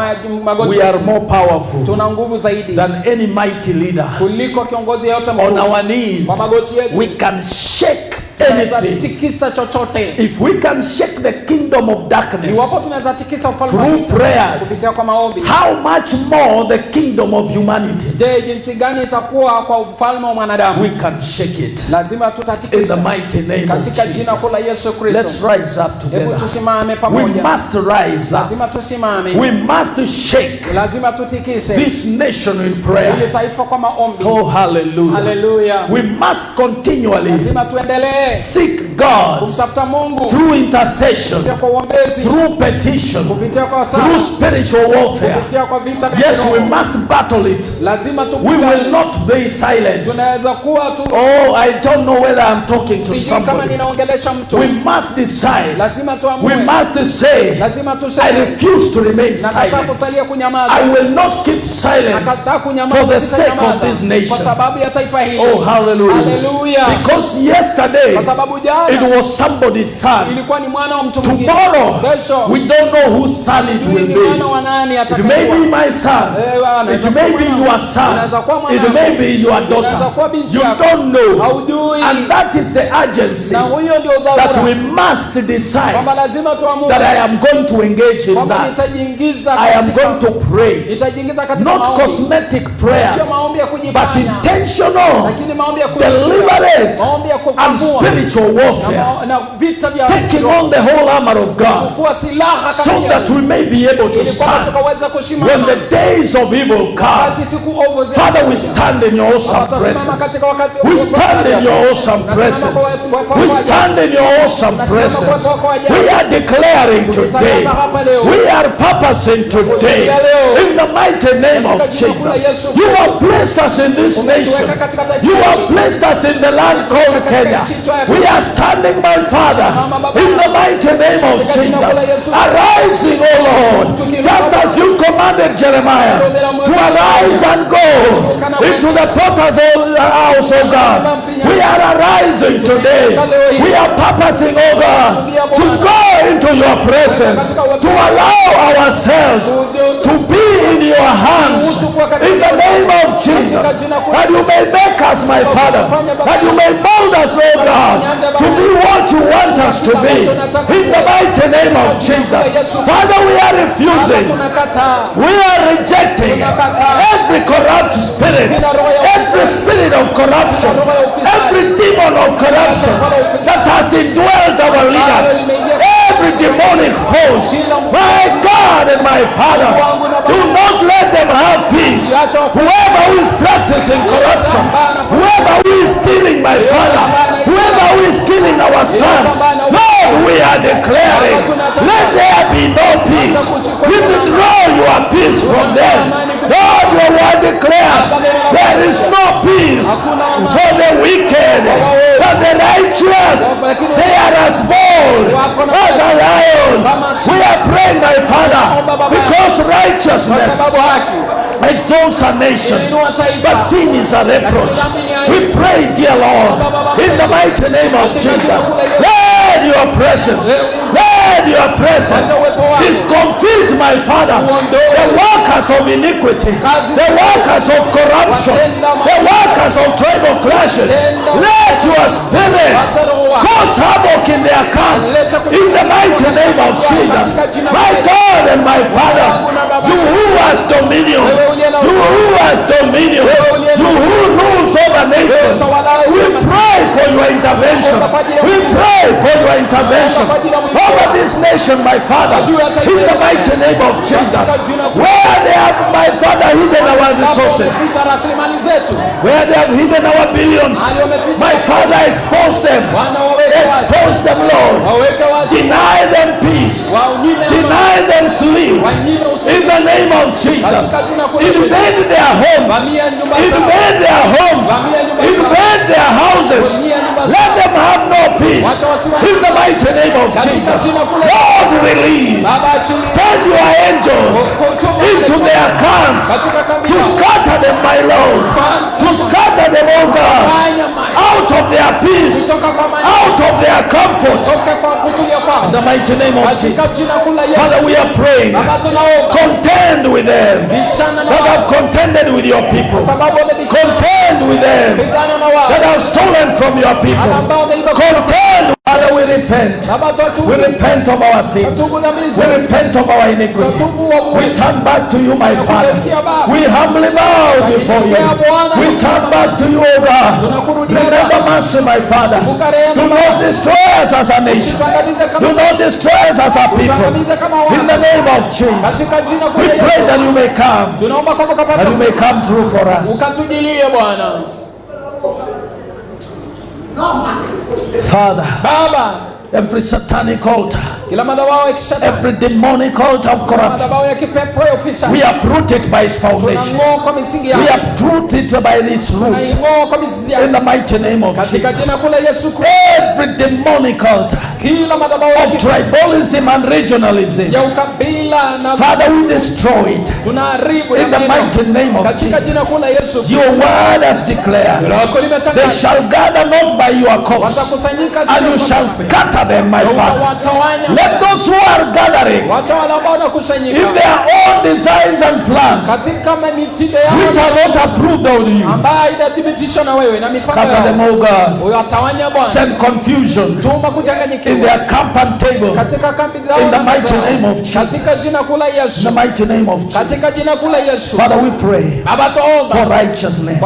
magoti. We are more powerful. Tuna nguvu zaidi. Than any mighty leader. Kuliko kiongozi yeyote mkuu. On our knees. Kwa magoti yetu. We can shake anything. Tikisa chochote. If we can shake the kingdom of darkness iwapo tunaweza tikisa ufalme through prayers, kupitia kwa maombi, how much more the kingdom of humanity? Je, jinsi gani itakuwa kwa ufalme wa mwanadamu? We can shake it. Lazima tutatikisa in the mighty name katika of jina kuu la Yesu Kristo. Let's rise up together. Hebu tusimame pamoja. We must rise up. Lazima tusimame. We must shake. Lazima tutikise this nation in prayer. Ili taifa kwa maombi. Oh, hallelujah. Hallelujah. We must continually lazima tuendelee seek God kumtafuta Mungu through intercession, kwa uombezi, through petition, kupitia kwa sala, through spiritual warfare. kupitia kwa vita vya yes, we must battle it. Lazima we will not be silent. Tunaweza kuwa tu oh, I don't know whether I'm talking to somebody. Kama ninaongelesha mtu. We must decide. Lazima tuamue. We must say, lazima tuseme, I refuse to remain silent. Nakataa kusalia kunyamaza. I will not keep silent. Nakataa kunyamaza for the sake of this nation. Kwa sababu ya taifa hili. Oh, hallelujah. Hallelujah. Because yesterday kwa sababu jana it was somebody's son. Ilikuwa ni mwana wa mtu mwingine. Tomorrow Kesho we don't know whose son it will be. Mwana wa nani atakayewa. It may be my son. It may be your son. It may be your daughter. You don't know. Haujui. And that is the urgency na huyo ndio that we must decide kwamba lazima tuamue that I am going to engage in kwamba that. nitajiingiza I am going to pray. Nitajiingiza katika not maombi. Cosmetic prayers. Sio maombi ya kujifanya. But intentional. Lakini maombi ya deliberate. Maombi ya and spiritual warfare. Na vita vya taking on the whole armor of God. Chukua silaha so that we may be able to stand when the days of evil come. Father, we stand in your awesome presence. We stand in your awesome presence. We stand in your awesome presence. We are declaring today. We are purposing today. In the mighty name of Jesus. You have placed us in this nation. You have placed us in the land called Kenya. We are standing, my Father, in the mighty name of Jesus. Arising, O Lord, just as you commanded Jeremiah to arise and go into the potter's house, O God. We are arising today. We are purposing, O God, to go into your presence, to allow ourselves to be in your hands in the name of Jesus. That you may make us, my Father, that you may mold us, O God, to be what you want us to be in the mighty name of Jesus. Father, we are refusing, we are rejecting every corrupt spirit, every spirit of corruption, every demon of corruption that has indwelt our leaders, every demonic force. My God and my Father, do not let them have peace. Whoever who is practicing corruption, whoever who is stealing, my Father, whoever who is killing our sons, Lord, we are declaring, let there be no peace. We withdraw your peace from them. Lord, your word declares there is no peace for the wicked, but the righteous, they are as bold as a lion. We are praying, my Father, because righteousness exalts a nation, but sin is a reproach. We pray, dear Lord, in the mighty name of Jesus, let your presence is confilled, my Father, the workers of iniquity, the workers of corruption, the workers of tribal clashes. Let your spirit cause havoc in their camp in the mighty name of Jesus. My God and my Father, you who has dominion, you who has dominion, you who rules over nations, we pray for your intervention. We pray for your intervention over this nation. nation, my Father, in the mighty name of Jesus. Where they have, my Father, hidden our resources, where they have hidden our billions, my Father, expose them. Expose them, Lord. Deny them peace. Deny them sleep. In the name of Jesus. Invade their homes. Invade their homes. Invade their houses. Let them have no peace. In the mighty name of Jesus. Lord, release. Send your angels into their camps to scatter them, my Lord. To scatter them, oh God, out of their peace, out of their comfort. In the mighty name of Jesus. Father, we are praying. Contend with them that have contended with your people. Contend with them that have stolen from your people. Contend. Father, we repent. We repent of our sins. We repent of our iniquity. We turn back to you, my Father. We humbly bow before you. We turn back to you, O God. Remember mercy, my Father. Do not destroy us as a nation. Do not destroy us as a people. In the name of Jesus, we pray that you may come. That you may come through for us. Father, Baba, every satanic altar, every demonic altar of corruption, we uproot it by its foundation. We uproot it by its roots. In the mighty name of Jesus. Every demonic altar of tribalism and regionalism, Father, we destroy it. In the mighty name of Jesus. Your word has declared, they shall gather not by your cause, and you shall scatter them, my Father. Let those who are gathering in their own designs and plans, which are not approved of you, scatter them, O God. Send confusion in their camp and table. In the mighty name of Jesus. In the mighty name of Jesus. Father, we pray for righteousness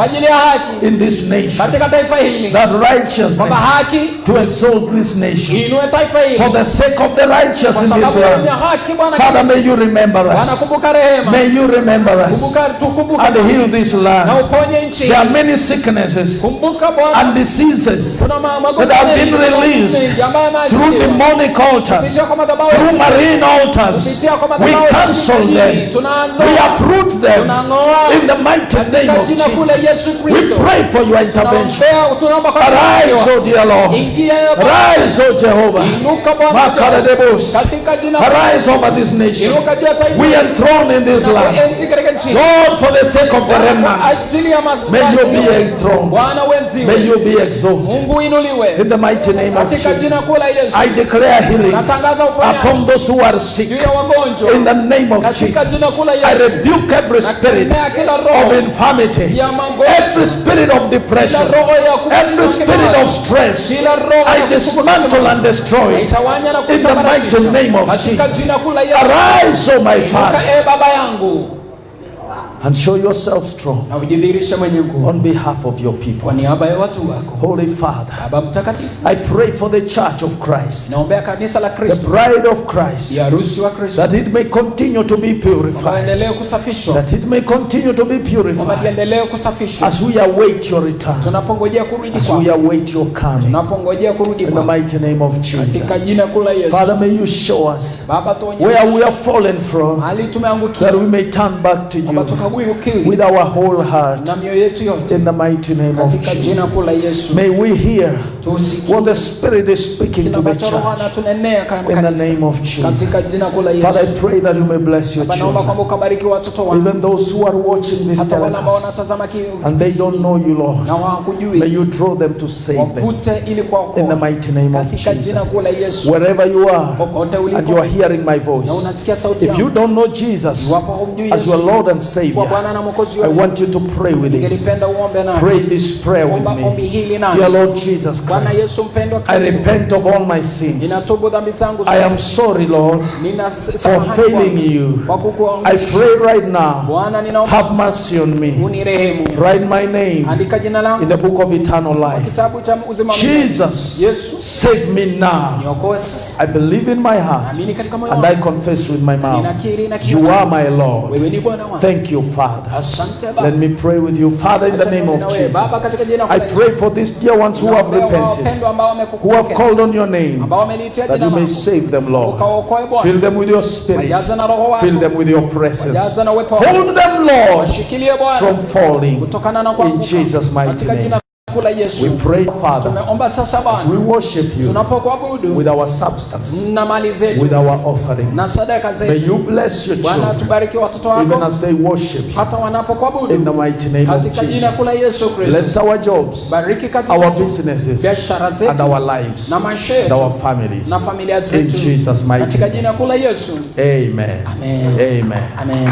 in this nation. That righteousness to exalt this nation. For the sake of the righteous in this land. Father, may you remember us. May you remember us and heal this land. There are many sicknesses and diseases that have been released through demonic altars, through marine altars. We cancel them. We uproot them in the mighty name of Jesus. We pray for your intervention. Arise, O dear Lord. Arise, O Jehovah. Arise over this nation. We enthrone in this land. Lord, for the sake of the remnant, may you be enthroned. May you be exalted. In the mighty name of Jesus, I declare healing upon those who are sick. In the name of Jesus, I rebuke every spirit of infirmity, every spirit of depression, every spirit of stress. I dismantle and destroy it. In the mighty name of Jesus. Arise, O my Father, and show yourself strong on behalf of your people. Holy Father, I pray for the church of Christ, the bride of Christ, that it may continue to be purified, that it may continue to be purified as we await your return, as we await your coming. In the mighty name of Jesus. Father, may you show us where we are fallen from, that we may turn back to you with our whole heart. In the mighty name of Jesus. May we hear what the Spirit is speaking to the church. In the name of Jesus. Father, I pray that you may bless your children. Even those who are watching this telecast and they don't know you, Lord, may you draw them to save them. In the mighty name of Jesus. Wherever you are and you are hearing my voice, if you don't know Jesus as your Lord and Savior, I want you to pray with this. Pray this prayer with me. Dear Lord Jesus Christ, Bwana Yesu mpendwa I Kristo, repent of all my sins. ninatubu dhambi zangu I am sorry, Lord, for failing you. I pray right now, Bwana ninaomba have mercy on me. unirehemu. Write my name Andika jina langu in the book of eternal life. kitabu cha uzima wa milele. Jesus, Yesu, save me now. niokoe sasa. I believe in my heart Naamini katika moyo and wangu. I confess with my mouth. Ninakiri na kinywa You changu. are my Lord. Wewe ni Bwana wangu. Thank you, Father. Asante Baba. Let me pray with you, Father, in the name of Jesus. Baba, katika jina la I Yesu. pray for these dear ones who have repented, who have called on your name, ambao wameliitia that jina you may lako. save them, Lord. Ukawaokoe Bwana. Fill them with your spirit. Wajaze na roho wako. Fill them with your presence. Wajaze na uwepo wako. Hold them, Lord, Washikilie Bwana from falling. kutokana na In kuanguka. Jesus' mighty Katika name. jina kula Yesu. We pray, Father, Tumeomba sasa as Bwana, we worship you tunapokuabudu with our substance, na mali zetu with our offering. na sadaka May zetu. you bless your Bwana, children tubariki watoto even wako as they worship you. hata wanapokuabudu In the mighty name of katika jina kula Jesus. Yesu Kristo. Bless our jobs, Bariki kazi our zetu, businesses, biashara zetu and our lives, na maisha and yetu our families. na familia In zetu Jesus' mighty katika name. jina kula Yesu. Amen. Amen. Amen. Amen.